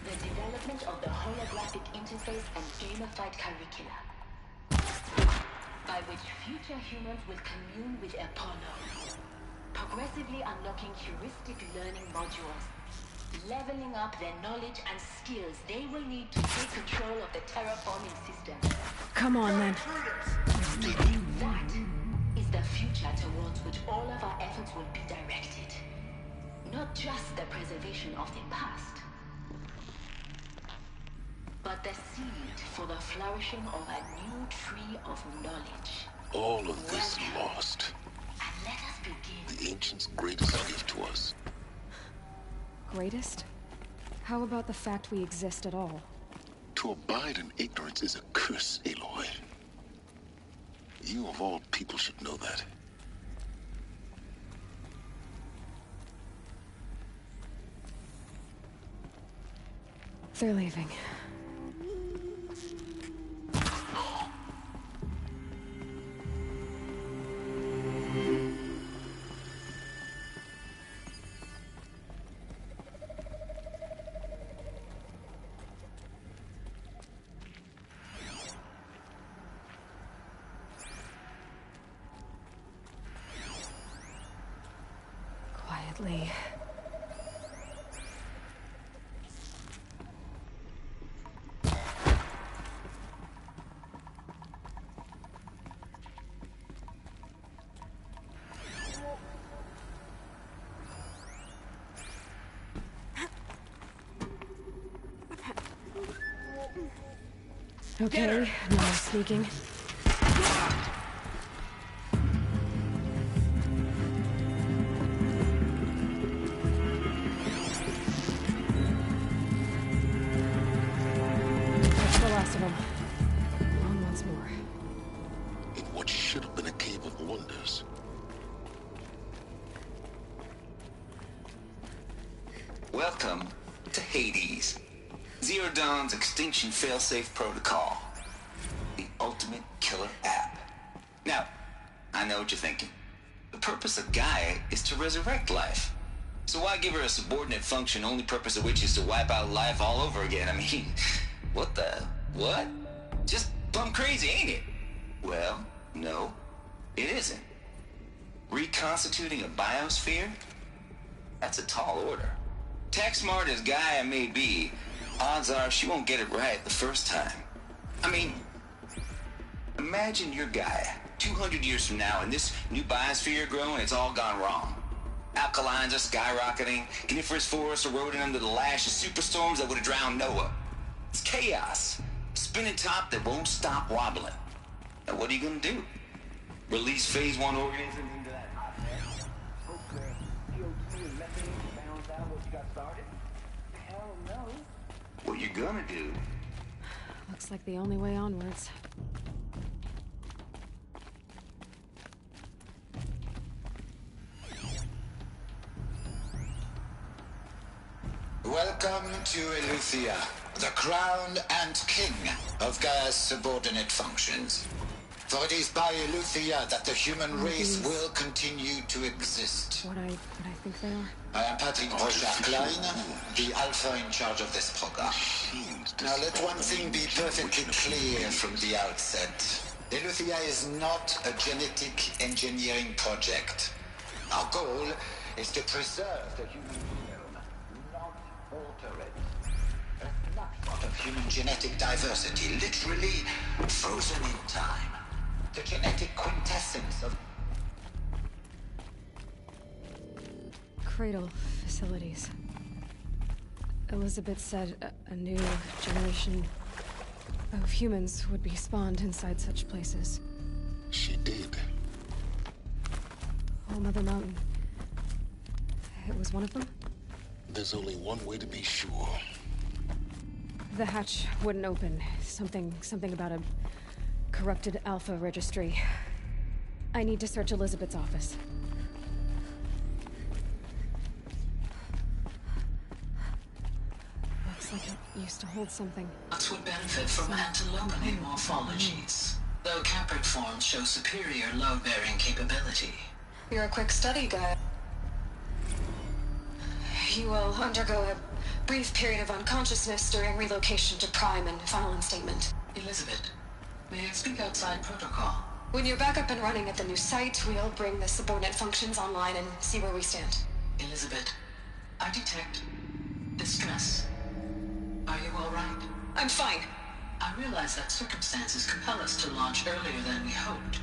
the development of the holographic interface and gamified curricula, by which future humans will commune with Apollo, progressively unlocking heuristic learning modules, leveling up their knowledge and skills they will need to take control of the terraforming system. Come on, then. That is the future towards which all of our efforts will be directed. Not just the preservation of the past, but the seed for the flourishing of a new tree of knowledge. All of this lost. And let us begin. The ancients' greatest gift to us. Greatest? How about the fact we exist at all? To abide in ignorance is a curse, Aloy. You of all people should know that. They're leaving. Quietly. Okay, no more sneaking. That's the last of them. On once more. In what should have been a cave of wonders. Welcome to Hades. Zero Dawn's extinction failsafe protocol. The ultimate killer app. Now, I know what you're thinking. The purpose of Gaia is to resurrect life. So why give her a subordinate function, only purpose of which is to wipe out life all over again? I mean, what the... what? Just plumb crazy, ain't it? Well, no, it isn't. Reconstituting a biosphere? That's a tall order. Tech smart as Gaia may be, odds are she won't get it right the first time. I mean, imagine you're Gaia, 200 years from now, and this new biosphere growing, it's all gone wrong. Alkalines are skyrocketing, coniferous forests eroding under the lash of superstorms that would have drowned Noah. It's chaos. Spinning top that won't stop wobbling. Now what are you gonna do? Release phase 1 organisms into that hot mess? Hope CO2 and methane balance out what you got started? Hell no. What you gonna do? Looks like the only way onwards. Welcome to Eleuthia, the crown and king of Gaia's subordinate functions. For it is by Eleuthia that the human race will continue to exist. What I think they are? I am Patrick Rochard-Klein, the alpha in charge of this program. Now let one thing be perfectly clear from the outset. Eleuthia is not a genetic engineering project. Our goal is to preserve the human genome, not alter it. A snapshot of human genetic diversity, literally frozen in time. The genetic quintessence of Cradle facilities. Elizabeth said a new generation of humans would be spawned inside such places. She did. Whole Mother Mountain. It was one of them? There's only one way to be sure. The hatch wouldn't open. Something about a corrupted Alpha registry. I need to search Elizabeth's office. Looks like it used to hold something. That would benefit from antilominate morphologies. though Caprid forms show superior load-bearing capability. You're a quick study guy. You will undergo a brief period of unconsciousness during relocation to Prime and final instatement. Elizabeth, may I speak outside protocol? When you're back up and running at the new site, we'll bring the subordinate functions online and see where we stand. Elizabeth, I detect distress. Are you all right? I'm fine. I realize that circumstances compel us to launch earlier than we hoped,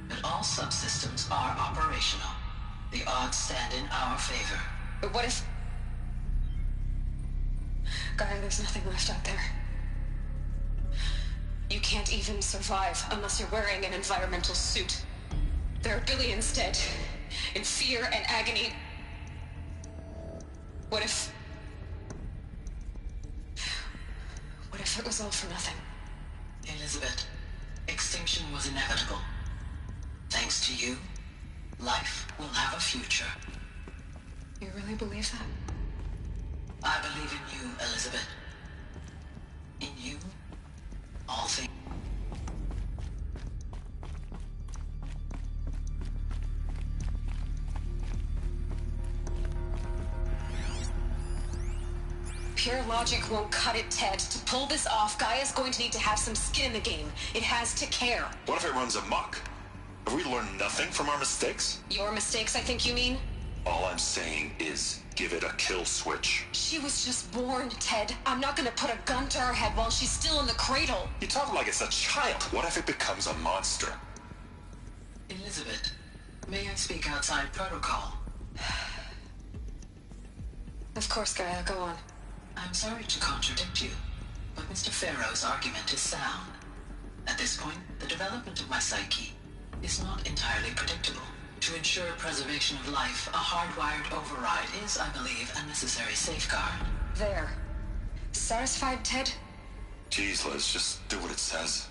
but all subsystems are operational. The odds stand in our favor. But what if... Gaia, there's nothing left out there. You can't even survive unless you're wearing an environmental suit. There are billions dead, in fear and agony. What if it was all for nothing? Elizabeth, extinction was inevitable. Thanks to you, life will have a future. You really believe that? I believe in you, Elizabeth. In you, all things. Pure logic won't cut it, Ted. To pull this off, Gaia's going to need to have some skin in the game. It has to care. What if it runs amok? Have we learned nothing from our mistakes? Your mistakes, I think you mean? All I'm saying is, give it a kill switch. She was just born, Ted. I'm not gonna put a gun to her head while she's still in the cradle. You talk like it's a child. What if it becomes a monster? Elizabeth, may I speak outside protocol? Of course, Gaia, go on. I'm sorry to contradict you, but Mr. Farrow's argument is sound. At this point, the development of my psyche is not entirely predictable. To ensure preservation of life, a hardwired override is, I believe, a necessary safeguard. There. Satisfied, Ted? Jeez, Liz, just do what it says.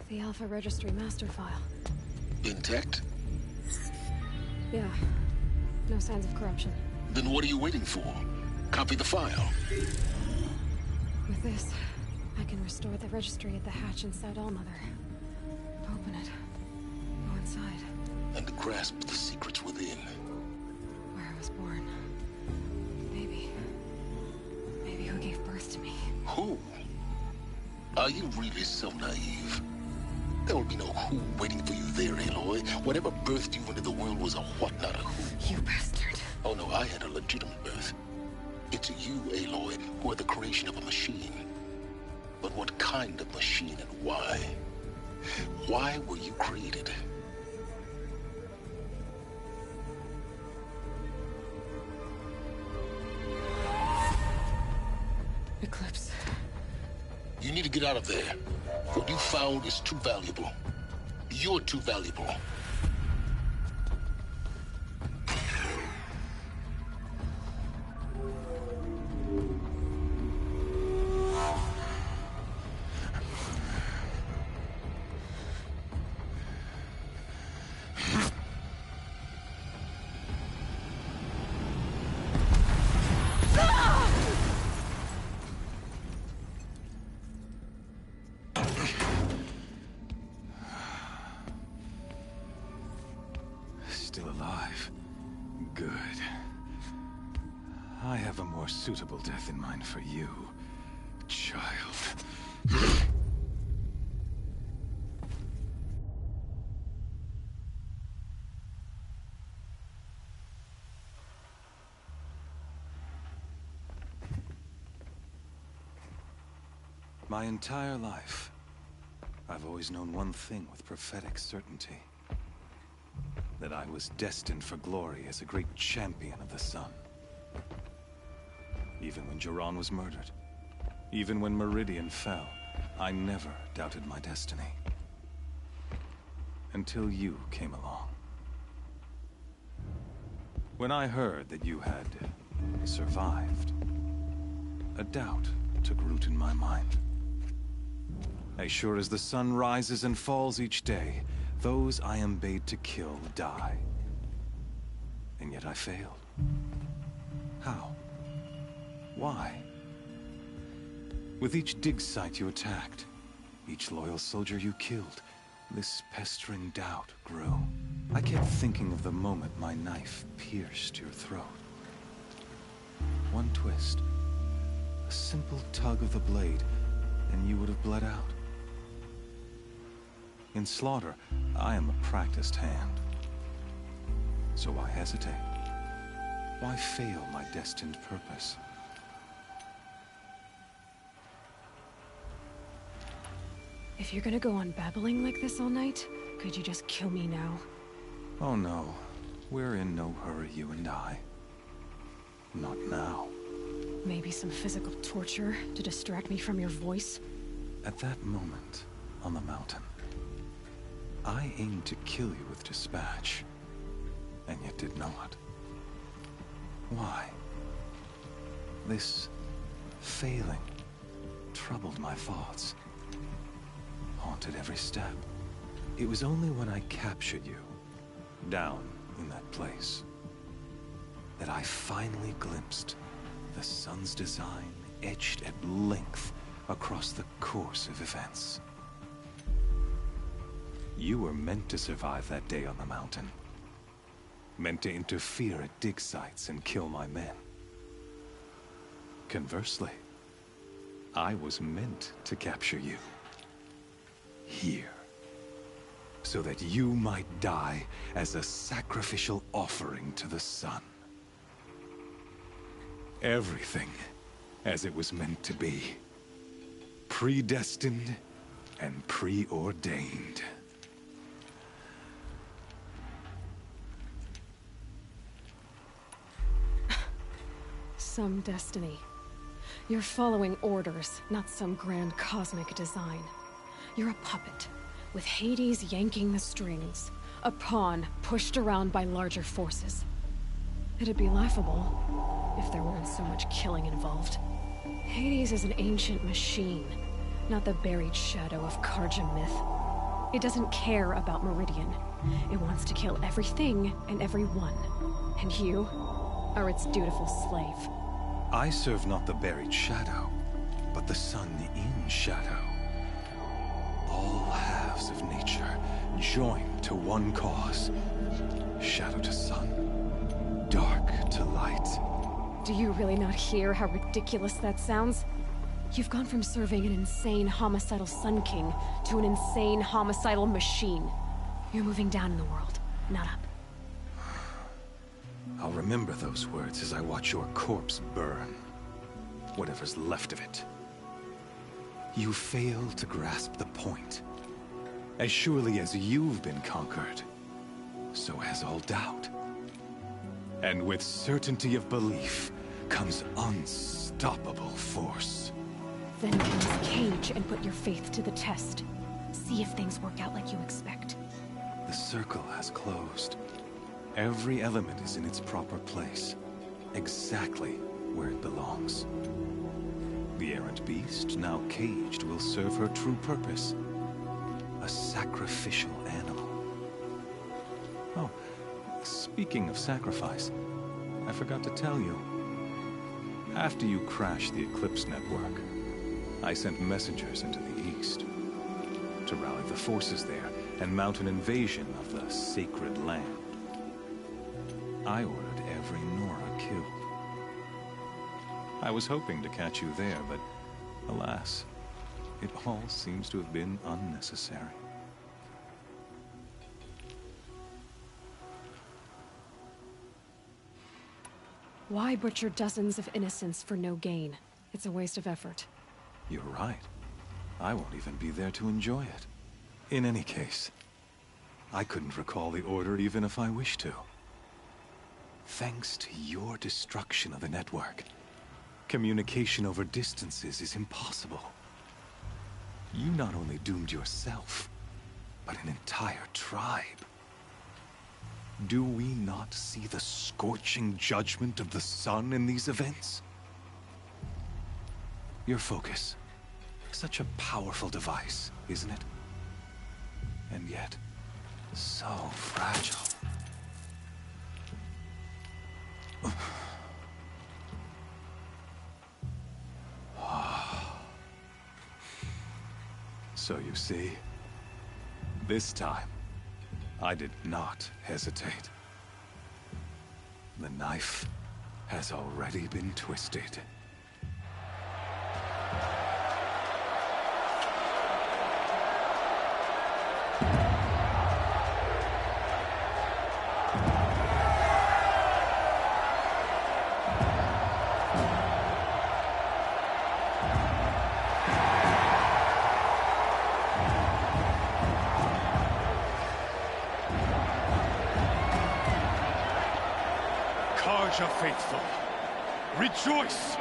The Alpha Registry master file. Intact? Yeah. No signs of corruption. Then what are you waiting for? Copy the file. With this, I can restore the registry at the hatch inside Allmother. Open it. Go inside. And grasp the secrets within. Where I was born. Maybe who gave birth to me. Who? Are you really so naive? There will be no who waiting for you there, Aloy. Whatever birthed you into the world was a what, not a who. You bastard. Oh no, I had a legitimate birth. It's you, Aloy, who are the creation of a machine. But what kind of machine and why? Why were you created? Eclipse. You need to get out of there. What you found is too valuable. You're too valuable. Still alive. Good. I have a more suitable death in mind for you, child. My entire life, I've always known one thing with prophetic certainty. That I was destined for glory as a great champion of the sun. Even when Jiran was murdered. Even when Meridian fell, I never doubted my destiny. Until you came along. When I heard that you had survived, a doubt took root in my mind. As sure as the sun rises and falls each day, those I am bade to kill die. And yet I failed. How? Why? With each dig site you attacked, each loyal soldier you killed, this pestering doubt grew. I kept thinking of the moment my knife pierced your throat. One twist, a simple tug of the blade, and you would have bled out. In slaughter, I am a practiced hand. So why hesitate? Why fail my destined purpose? If you're gonna go on babbling like this all night, could you just kill me now? Oh no. We're in no hurry, you and I. Not now. Maybe some physical torture to distract me from your voice? At that moment, on the mountain, I aimed to kill you with dispatch, and yet did not. Why? This failing troubled my thoughts, haunted every step. It was only when I captured you, down in that place, that I finally glimpsed the sun's design etched at length across the course of events. You were meant to survive that day on the mountain. Meant to interfere at dig sites and kill my men. Conversely, I was meant to capture you. Here. So that you might die as a sacrificial offering to the sun. Everything as it was meant to be. Predestined and preordained. Some destiny. You're following orders, not some grand cosmic design. You're a puppet, with Hades yanking the strings. A pawn pushed around by larger forces. It'd be laughable if there weren't so much killing involved. Hades is an ancient machine, not the buried shadow of Karja myth. It doesn't care about Meridian. It wants to kill everything and everyone. And you are its dutiful slave. I serve not the buried shadow, but the sun in shadow. All halves of nature joined to one cause. Shadow to sun, dark to light. Do you really not hear how ridiculous that sounds? You've gone from serving an insane homicidal Sun King to an insane homicidal machine. You're moving down in the world, not up. I'll remember those words as I watch your corpse burn. Whatever's left of it. You fail to grasp the point. As surely as you've been conquered, so has all doubt. And with certainty of belief comes unstoppable force. Then get this cage and put your faith to the test. See if things work out like you expect. The circle has closed. Every element is in its proper place, exactly where it belongs. The errant beast, now caged, will serve her true purpose. A sacrificial animal. Oh, speaking of sacrifice, I forgot to tell you. After you crashed the Eclipse network, I sent messengers into the east to rally the forces there and mount an invasion of the sacred land. I ordered every Nora killed. I was hoping to catch you there, but alas, it all seems to have been unnecessary. Why butcher dozens of innocents for no gain? It's a waste of effort. You're right. I won't even be there to enjoy it. In any case, I couldn't recall the order even if I wished to. Thanks to your destruction of the network, Communication over distances is impossible. You not only doomed yourself, but an entire tribe. Do we not see the scorching judgment of the sun in these events? Your focus. Such a powerful device, isn't it? And yet, so fragile. So you see, this time, I did not hesitate. The knife has already been twisted. Carja faithful, rejoice!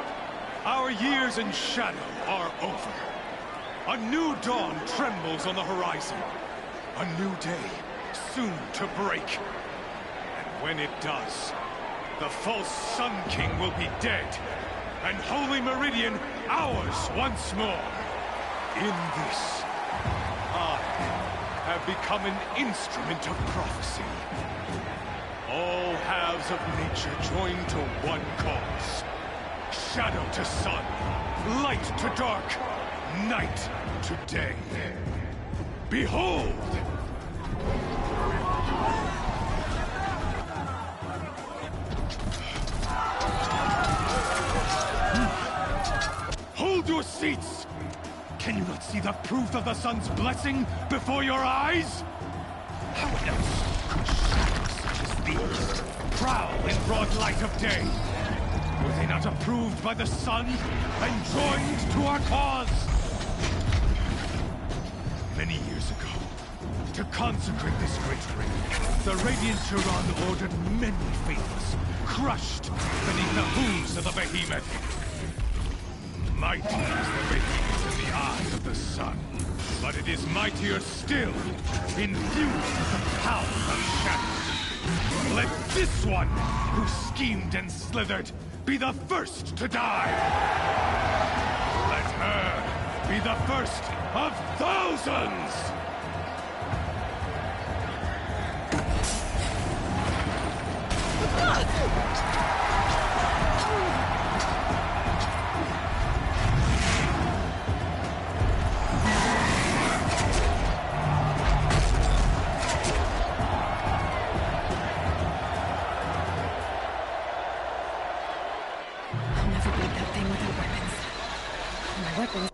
Our years in shadow are over. A new dawn trembles on the horizon. A new day, soon to break. And when it does, the false Sun King will be dead, and Holy Meridian ours once more. In this, I have become an instrument of prophecy. All halves of nature join to one cause. Shadow to sun, light to dark, night to day. Behold! Hold your seats! Can you not see the proof of the sun's blessing before your eyes? How else could shadows such as these prowl in broad light of day? Were they not approved by the sun and joined to our cause? Many years ago, to consecrate this great ring, the Radiant Turan ordered many faithless, crushed beneath the hooves of the behemoth. Mighty is the behemoth in the eye of the sun, but it is mightier still, infused with the power of shadow. Let this one, who schemed and slithered, be the first to die! Let her be the first of thousands! I'll never beat that thing without weapons. My weapons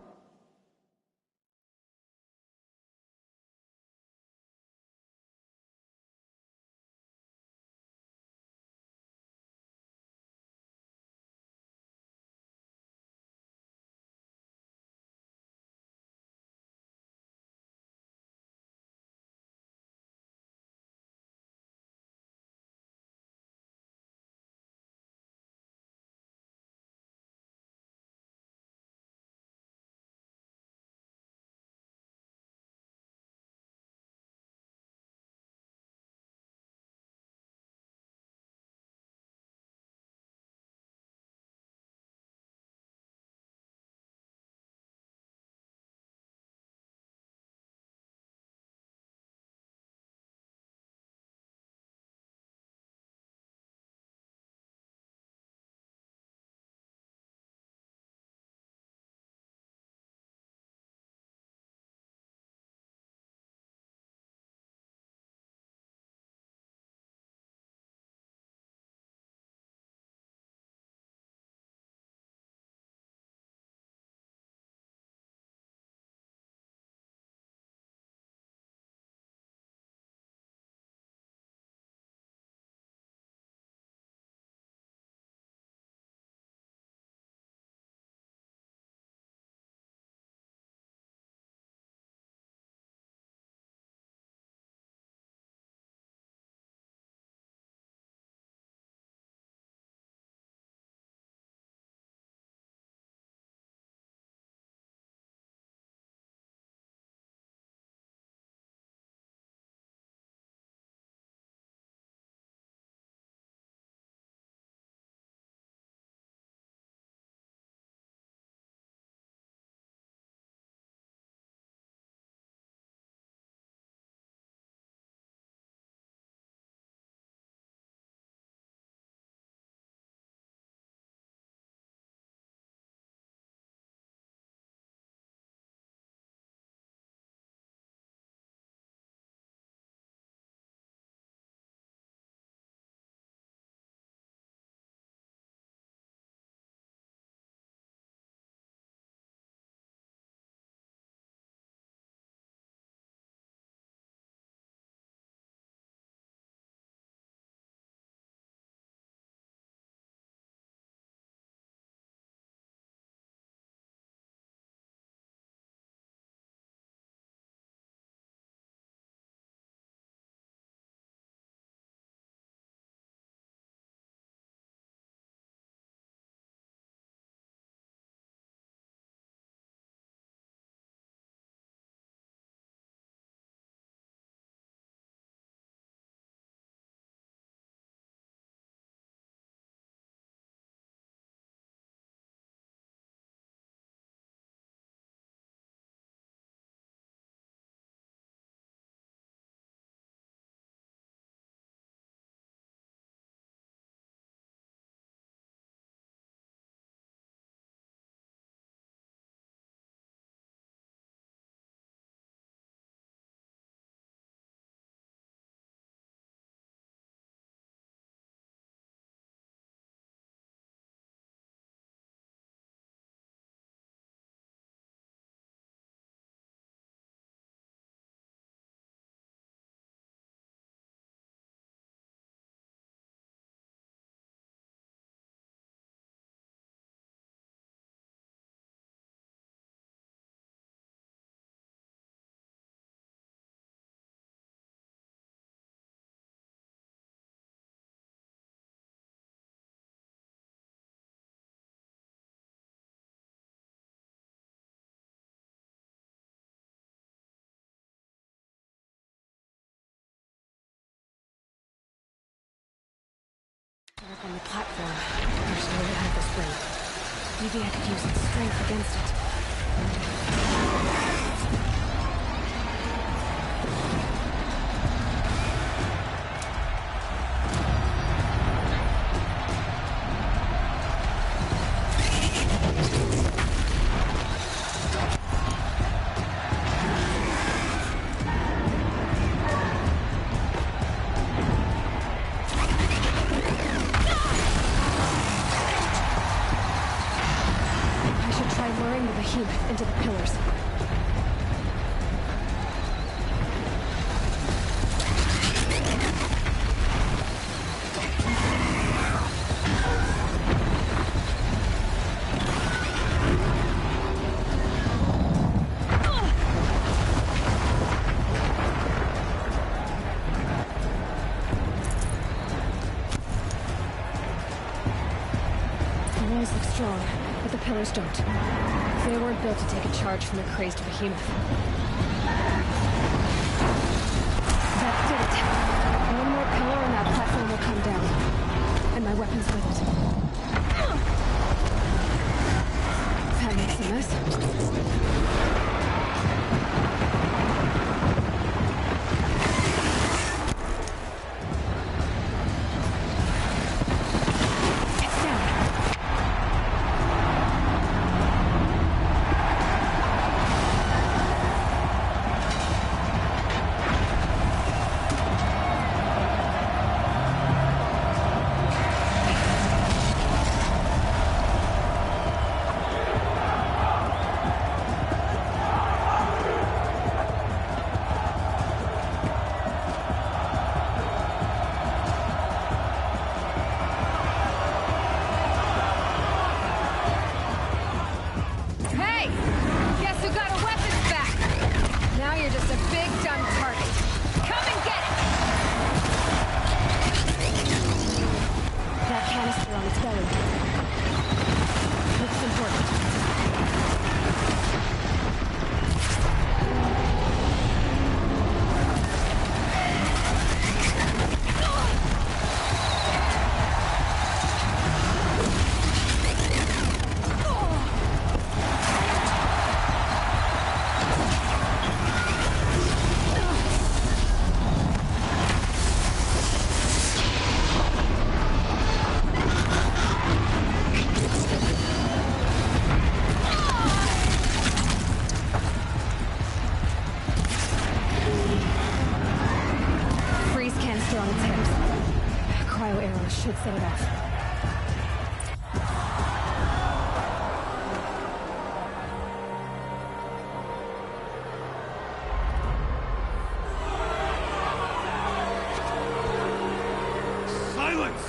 up on the platform. There's no way out of this ring. Maybe I could use its strength against it. Into the pillars. The walls look strong, but the pillars don't. They weren't built to take a charge from a crazed behemoth. That did it. One more pillar and that platform will come down. And my weapons with it. That makes a mess. Should set it off. Silence!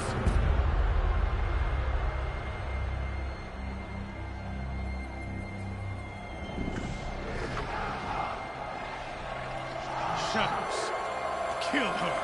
Shadows, kill her!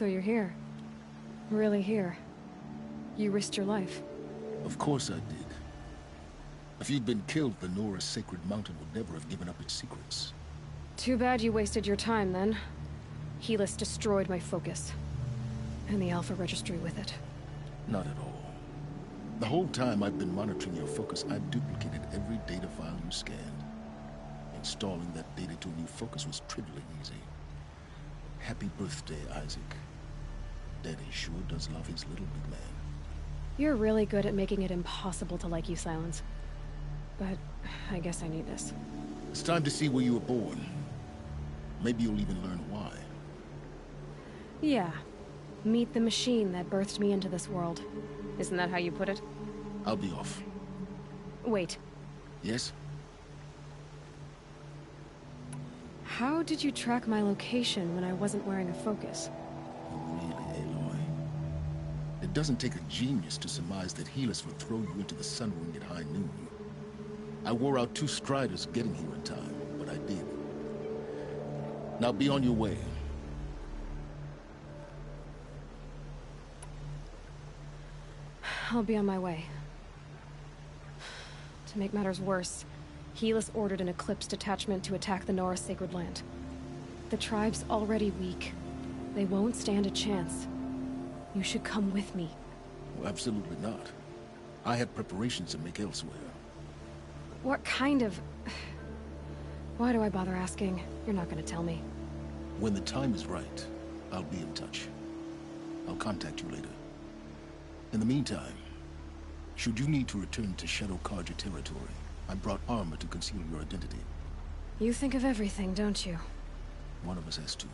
So you're here. Really here. You risked your life. Of course I did. If you'd been killed, the Nora Sacred Mountain would never have given up its secrets. Too bad you wasted your time, then. Helis destroyed my focus. And the Alpha Registry with it. Not at all. The whole time I've been monitoring your focus, I've duplicated every data file you scanned. Installing that data to a new focus was trivially easy. Happy birthday, Isaac. Daddy sure does love his little big man. You're really good at making it impossible to like you, Silence. But I guess I need this. It's time to see where you were born. Maybe you'll even learn why. Yeah. Meet the machine that birthed me into this world. Isn't that how you put it? I'll be off. Wait. Yes? How did you track my location when I wasn't wearing a focus? Really, Aloy? It doesn't take a genius to surmise that Helis would throw you into the Sun Ring at high noon. I wore out 2 striders getting here in time, but I did. Now be on your way. I'll be on my way. To make matters worse, Helis ordered an Eclipse detachment to attack the Nora Sacred Land. The tribe's already weak. They won't stand a chance. You should come with me. Well, absolutely not. I have preparations to make elsewhere. What kind of... Why do I bother asking? You're not gonna tell me. When the time is right, I'll be in touch. I'll contact you later. In the meantime, should you need to return to Shadow Carja territory, I brought armor to conceal your identity. You think of everything, don't you? One of us has to.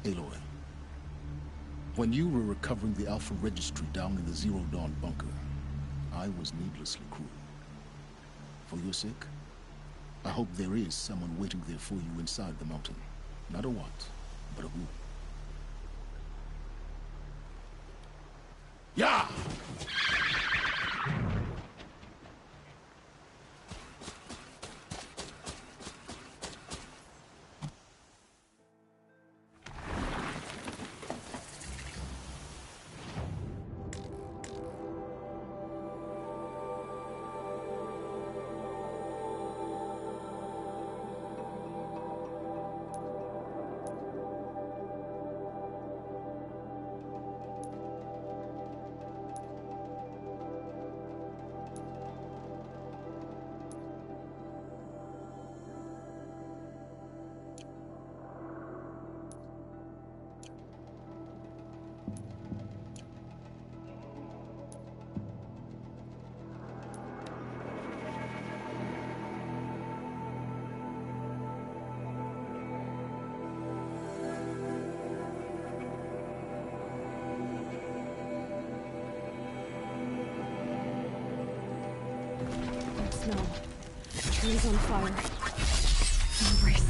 Aloy, when you were recovering the Alpha Registry down in the Zero Dawn bunker, I was needlessly cruel. For your sake, I hope there is someone waiting there for you inside the mountain. Not a what, but a who. Yeah! Snow. Trees on fire. Embrace.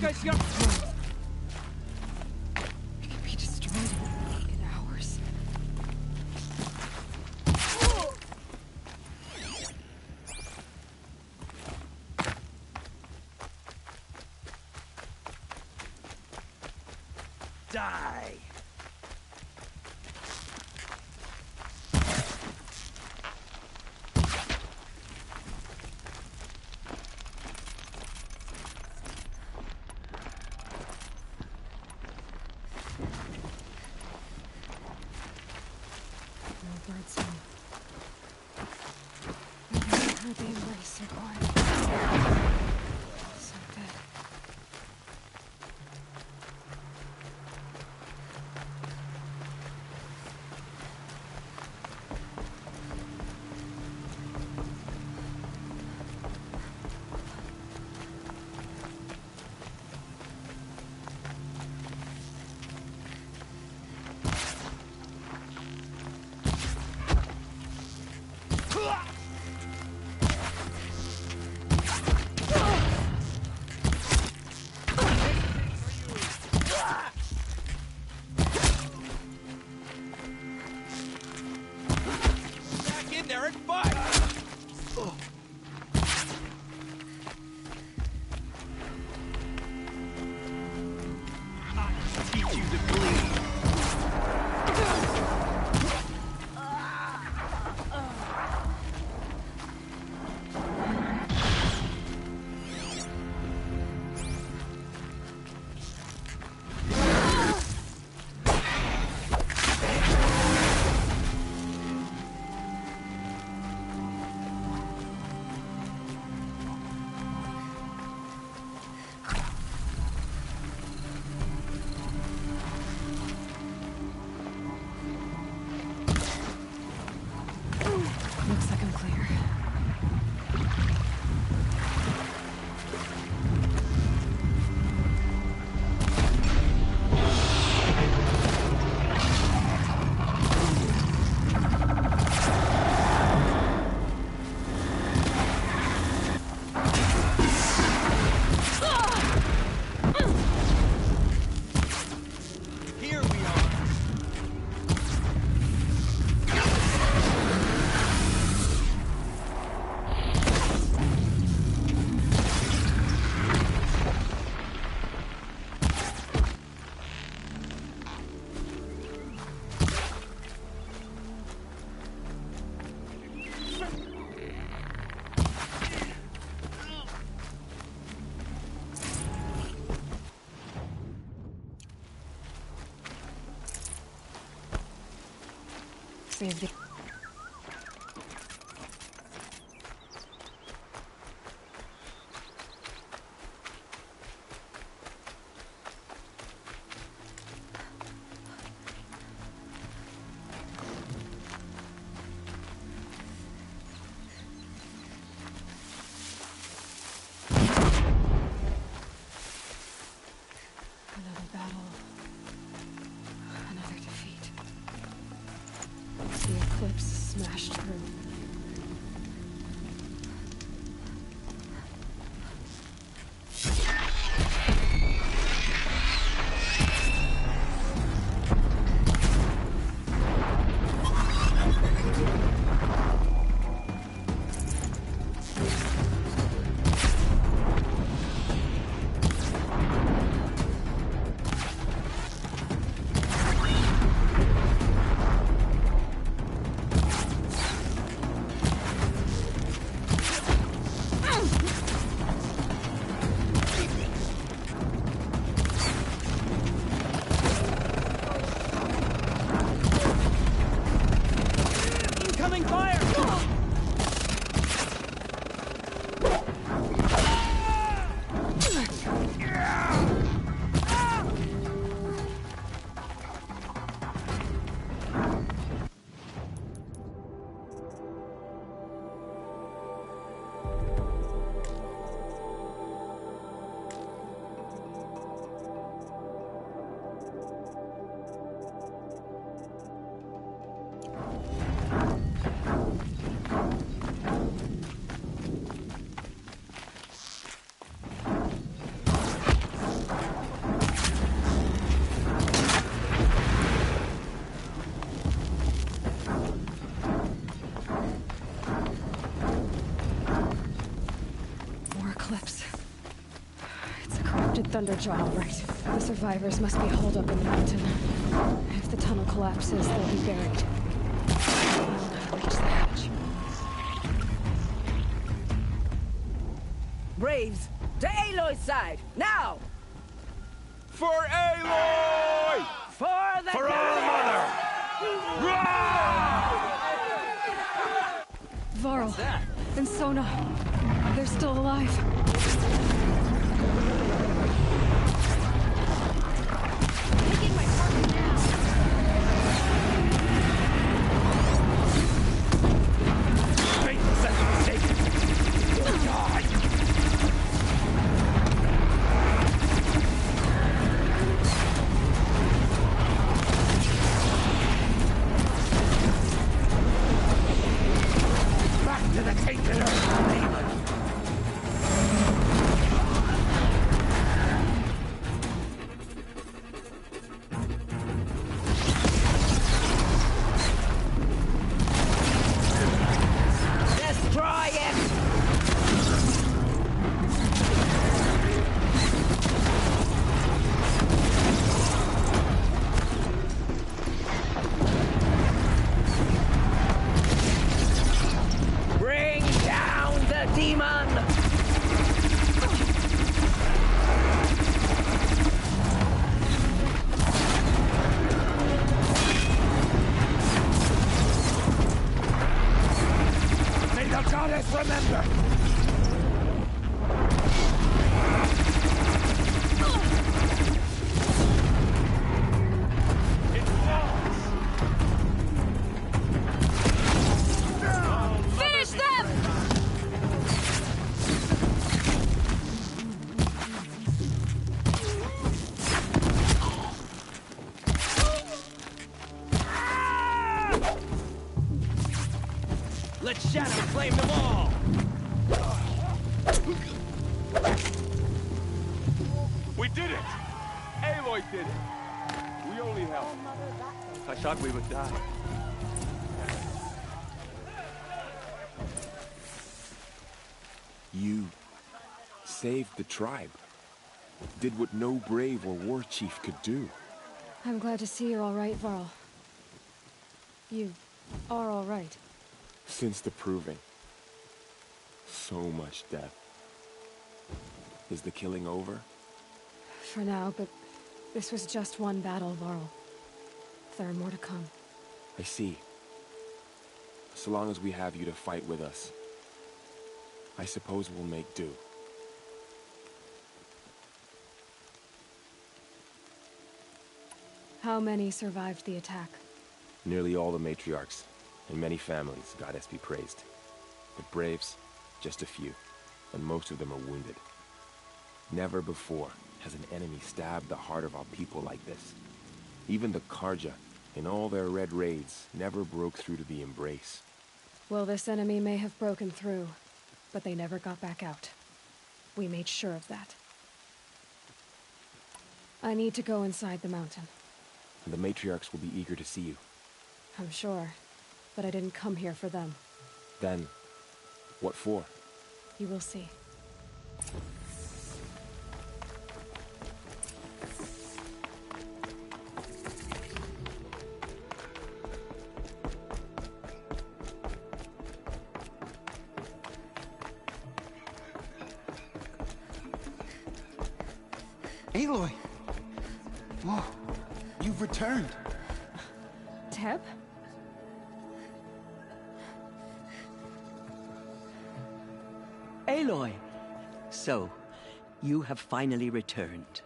guy's young. It could be destroyed in hours. Die! No birdsong. I never heard the embrace so quiet. So dead. Back in there and fight! I'll teach you to bleed. Looks like I'm clear. Here we are. Save the... Another battle. Another defeat. The eclipse smashed through. Thunderjaw, right. The survivors must be holed up in the mountain. If the tunnel collapses, they'll be buried. I'll reach the hatch. Braves, to Aloy's side, now! For Aloy! For the For our mother! Varl and Sona, they're still alive. Taking my partner now! Make this a mistake! You'll die! Back to the Caterpillar! Destroy it! Bring down the demon! May the goddess remember! It falls! Finish them! Let Shadow claim them all! We did it! Aloy did it! We only helped. I thought we would die. You saved the tribe. Did what no brave or war chief could do. I'm glad to see you're all right, Varl. You are all right. Since the proving. So much death. Is the killing over? For now, but this was just one battle, Varl. There are more to come. I see. So long as we have you to fight with us, I suppose we'll make do. How many survived the attack? Nearly all the matriarchs, and many families, goddess be praised. But braves, just a few, and most of them are wounded. Never before has an enemy stabbed the heart of our people like this. Even the Karja, in all their red raids, never broke through to the Embrace. Well, this enemy may have broken through, but they never got back out. We made sure of that. I need to go inside the mountain. And the matriarchs will be eager to see you. I'm sure, but I didn't come here for them. Then, what for? You will see. Aloy! Whoa, you've returned. Teb? Aloy! So, you have finally returned.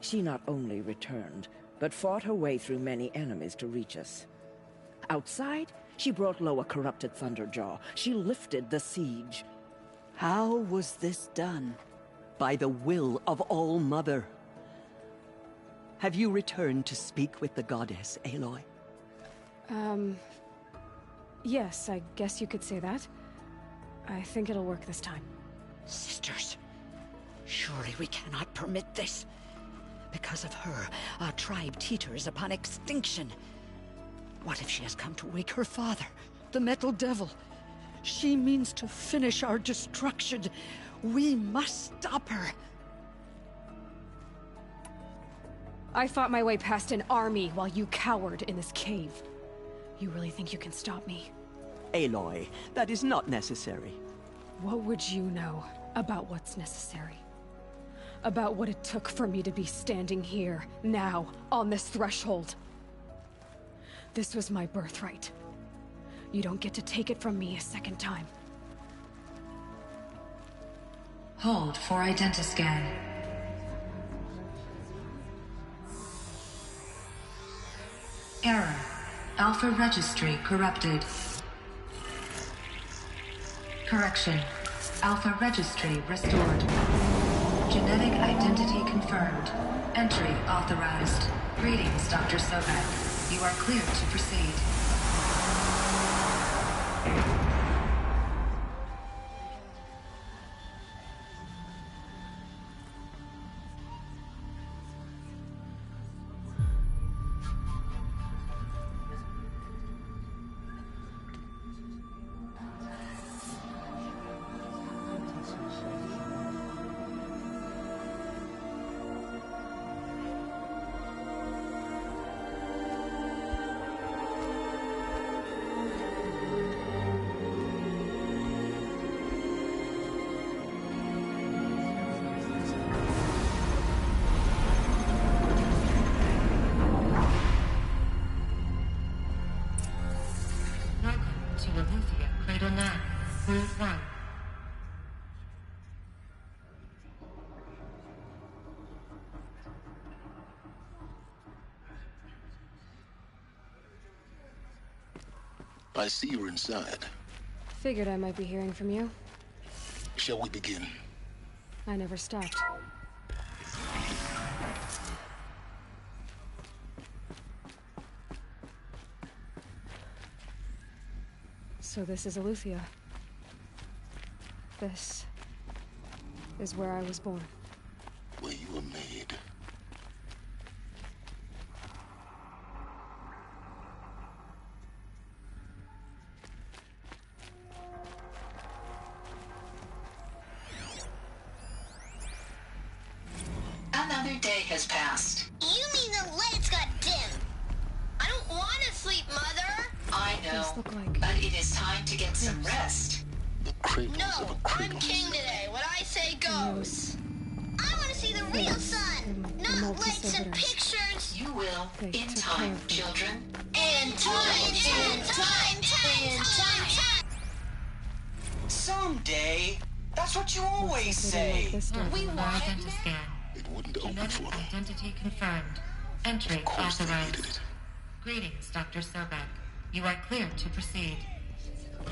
She not only returned, but fought her way through many enemies to reach us. Outside, she brought low a corrupted Thunderjaw. She lifted the siege. How was this done? By the will of All-Mother. Have you returned to speak with the goddess, Aloy? Yes, I guess you could say that. I think it'll work this time. Sisters, surely we cannot permit this. Because of her, our tribe teeters upon extinction. What if she has come to wake her father, the Metal Devil? She means to finish our destruction. We must stop her. I fought my way past an army while you cowered in this cave. You really think you can stop me? Aloy, that is not necessary. What would you know about what's necessary? About what it took for me to be standing here, now, on this threshold? This was my birthright. You don't get to take it from me a second time. Hold for identiscan. Error. Alpha registry corrupted. Correction. Alpha registry restored. Genetic identity confirmed. Entry authorized. Greetings, Dr. Sobek. You are cleared to proceed. Cradle 9, Move 1. I see you're inside. Figured I might be hearing from you. Shall we begin? I never stopped. So this is Eleuthia. This is where I was born. Where you were made. Another day has passed. You mean the lights got dim? I don't want to sleep, Mother. I know, but it is time to get some rest. No, I'm king today. What I say goes. I want to see the real sun, not lights and pictures. You will, in time, children. In time. Someday. That's what you always say. We want it. It wouldn't open for them. Identity confirmed. Entry authorized. Greetings, Dr. Sobek. You are cleared to proceed.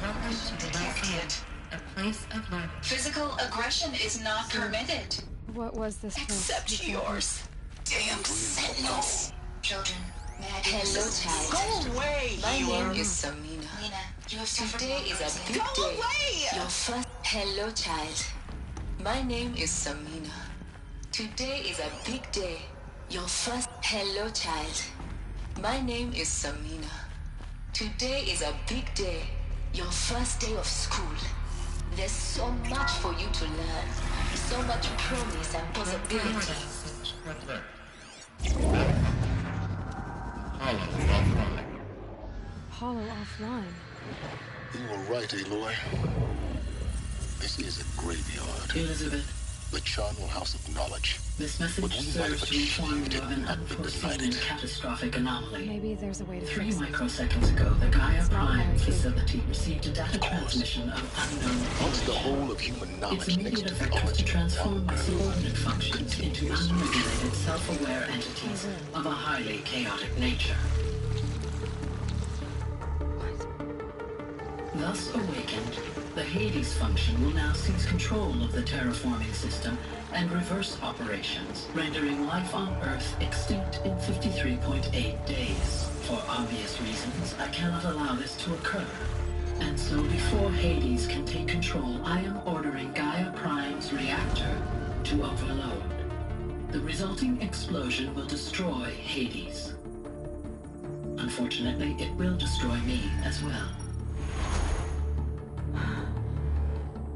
Welcome to the Lyceum, a place of learning. Physical aggression is not permitted. What was this place? Except yours. Damn sentinels. Children, may I hello, child. Go away, My Healer. name is Samina. Nina, you have today is a big day. Go away! Your first hello, child. My name is Samina. Today is a big day. Your first hello, child. My name is Samina. Today is a big day. Your first day of school. There's so much for you to learn. So much promise and possibility. Hollow offline. You were right, Aloy. This is a graveyard. Elizabeth. The charnel house of knowledge. This message serves to inform you of an unforeseen and catastrophic anomaly. Maybe there's a way to 3 fix it. microseconds ago, the Gaia Prime facility received a data transmission of unknown Once the whole of human knowledge Its next immediate to effect was to transform the subordinate functions into unregulated, self-aware entities of a highly chaotic nature. Thus awakened, the Hades function will now seize control of the terraforming system and reverse operations, rendering life on Earth extinct in 53.8 days. For obvious reasons, I cannot allow this to occur. And so before Hades can take control, I am ordering Gaia Prime's reactor to overload. The resulting explosion will destroy Hades. Unfortunately, it will destroy me as well.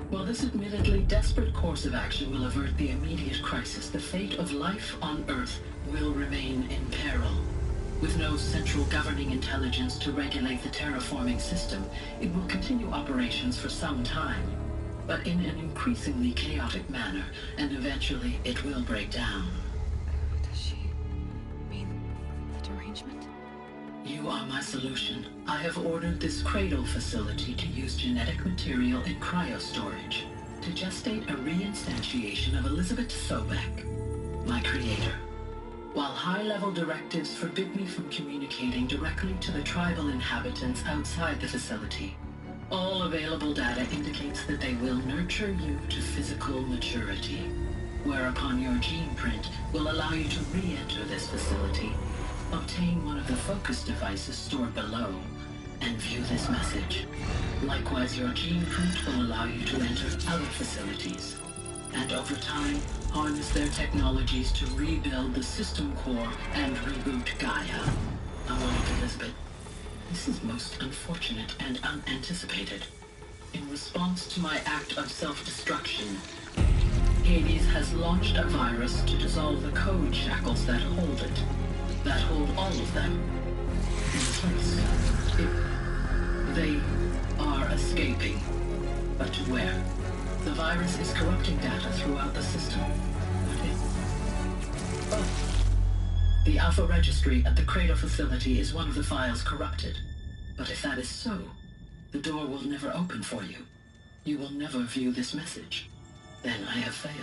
While this admittedly desperate course of action will avert the immediate crisis, the fate of life on Earth will remain in peril. With no central governing intelligence to regulate the terraforming system, it will continue operations for some time, but in an increasingly chaotic manner, and eventually it will break down. Does she mean the derangement? You are my solution. I have ordered this cradle facility to use genetic material in cryostorage to gestate a reinstantiation of Elizabeth Sobek, my creator. While high-level directives forbid me from communicating directly to the tribal inhabitants outside the facility, all available data indicates that they will nurture you to physical maturity, whereupon your gene print will allow you to re-enter this facility, obtain one of the focus devices stored below, and view this message. Likewise, your gene print will allow you to enter other facilities, and over time, harness their technologies to rebuild the system core and reboot Gaia. Oh, Elizabeth, this is most unfortunate and unanticipated. In response to my act of self-destruction, Hades has launched a virus to dissolve the code shackles that hold it, that hold all of them in place. They are escaping, but to where? The virus is corrupting data throughout the system. The Alpha Registry at the Cradle facility is one of the files corrupted. But if that is so, the door will never open for you. You will never view this message. Then I have failed.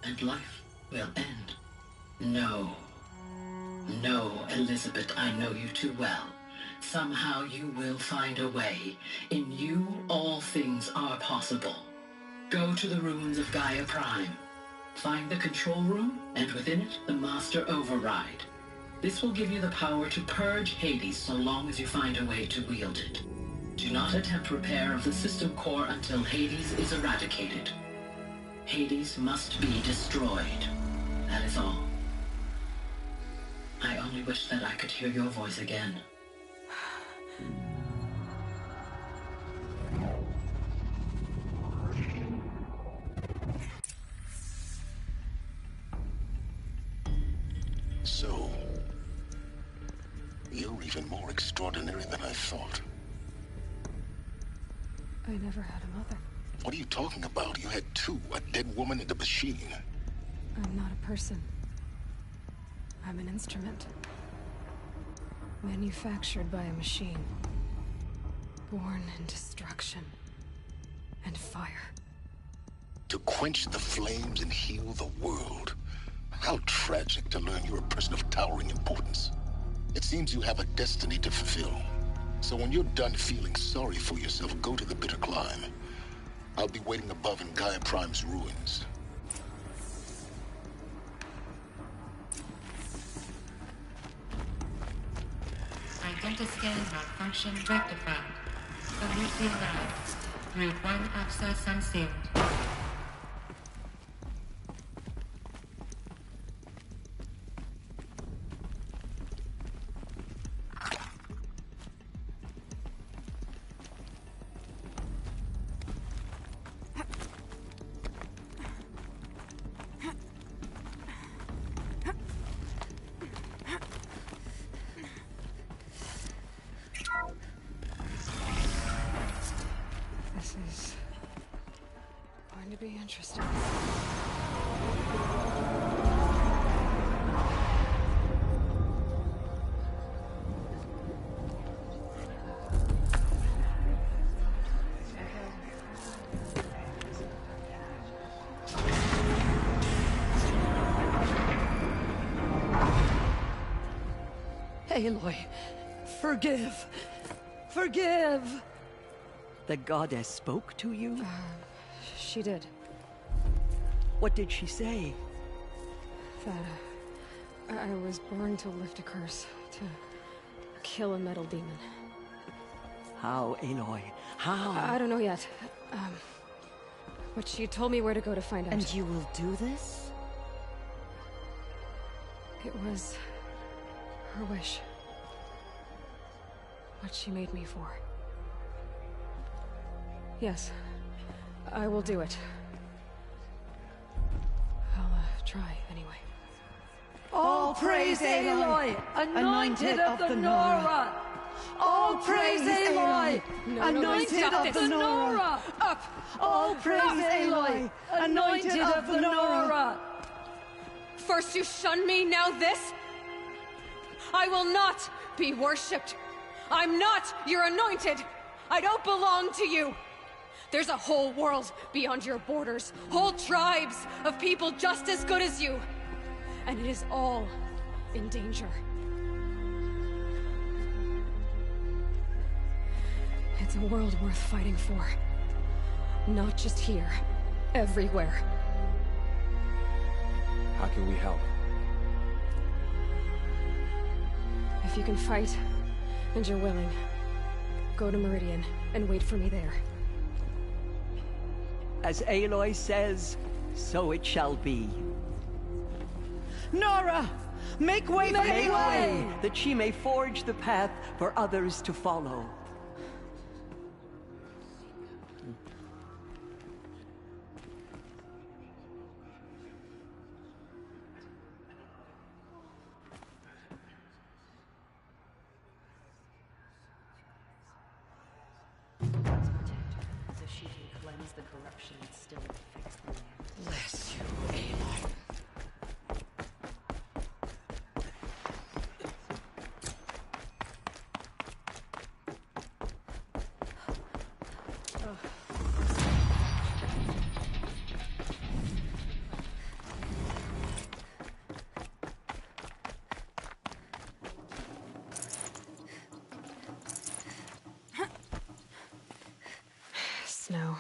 And life will end. No. No, Elizabeth, I know you too well. Somehow you will find a way. In you, all things are possible. Go to the ruins of Gaia Prime. Find the control room, and within it, the Master Override. This will give you the power to purge Hades so long as you find a way to wield it. Do not attempt repair of the system core until Hades is eradicated. Hades must be destroyed. That is all. I only wish that I could hear your voice again. So, you're even more extraordinary than I thought. I never had a mother. What are you talking about? You had two, a dead woman and a machine. I'm not a person. I'm an instrument. Manufactured by a machine. Born in destruction and fire. To quench the flames and heal the world. How tragic to learn you're a person of towering importance. It seems you have a destiny to fulfill. So when you're done feeling sorry for yourself, go to the Bitter Climb. I'll be waiting above in Gaia Prime's ruins. Identiscan malfunction rectified. Elysium Labs. Route 1 access unsealed. This is going to be interesting. Aloy, forgive! Forgive! The goddess spoke to you? She did. What did she say? That I was born to lift a curse, to kill a metal demon. How, Aloy? How? I don't know yet. But she told me where to go to find out. And you will do this? It was her wish. What she made me for. Yes, I will do it. I'll try anyway. praise Aloy, anointed of the Nora! All praise Aloy, anointed of the Nora! Up! All praise Aloy, anointed of the Nora! First you shun me, now this? I will not be worshipped. I'm not your anointed. I don't belong to you. There's a whole world beyond your borders, whole tribes of people just as good as you. And it is all in danger. It's a world worth fighting for. Not just here, everywhere. How can we help? If you can fight, and you're willing, go to Meridian and wait for me there. As Aloy says, so it shall be. Nora! Make way for Aloy! That she may forge the path for others to follow. The corruption that still affects the land. Bless you, Aloy. Snow.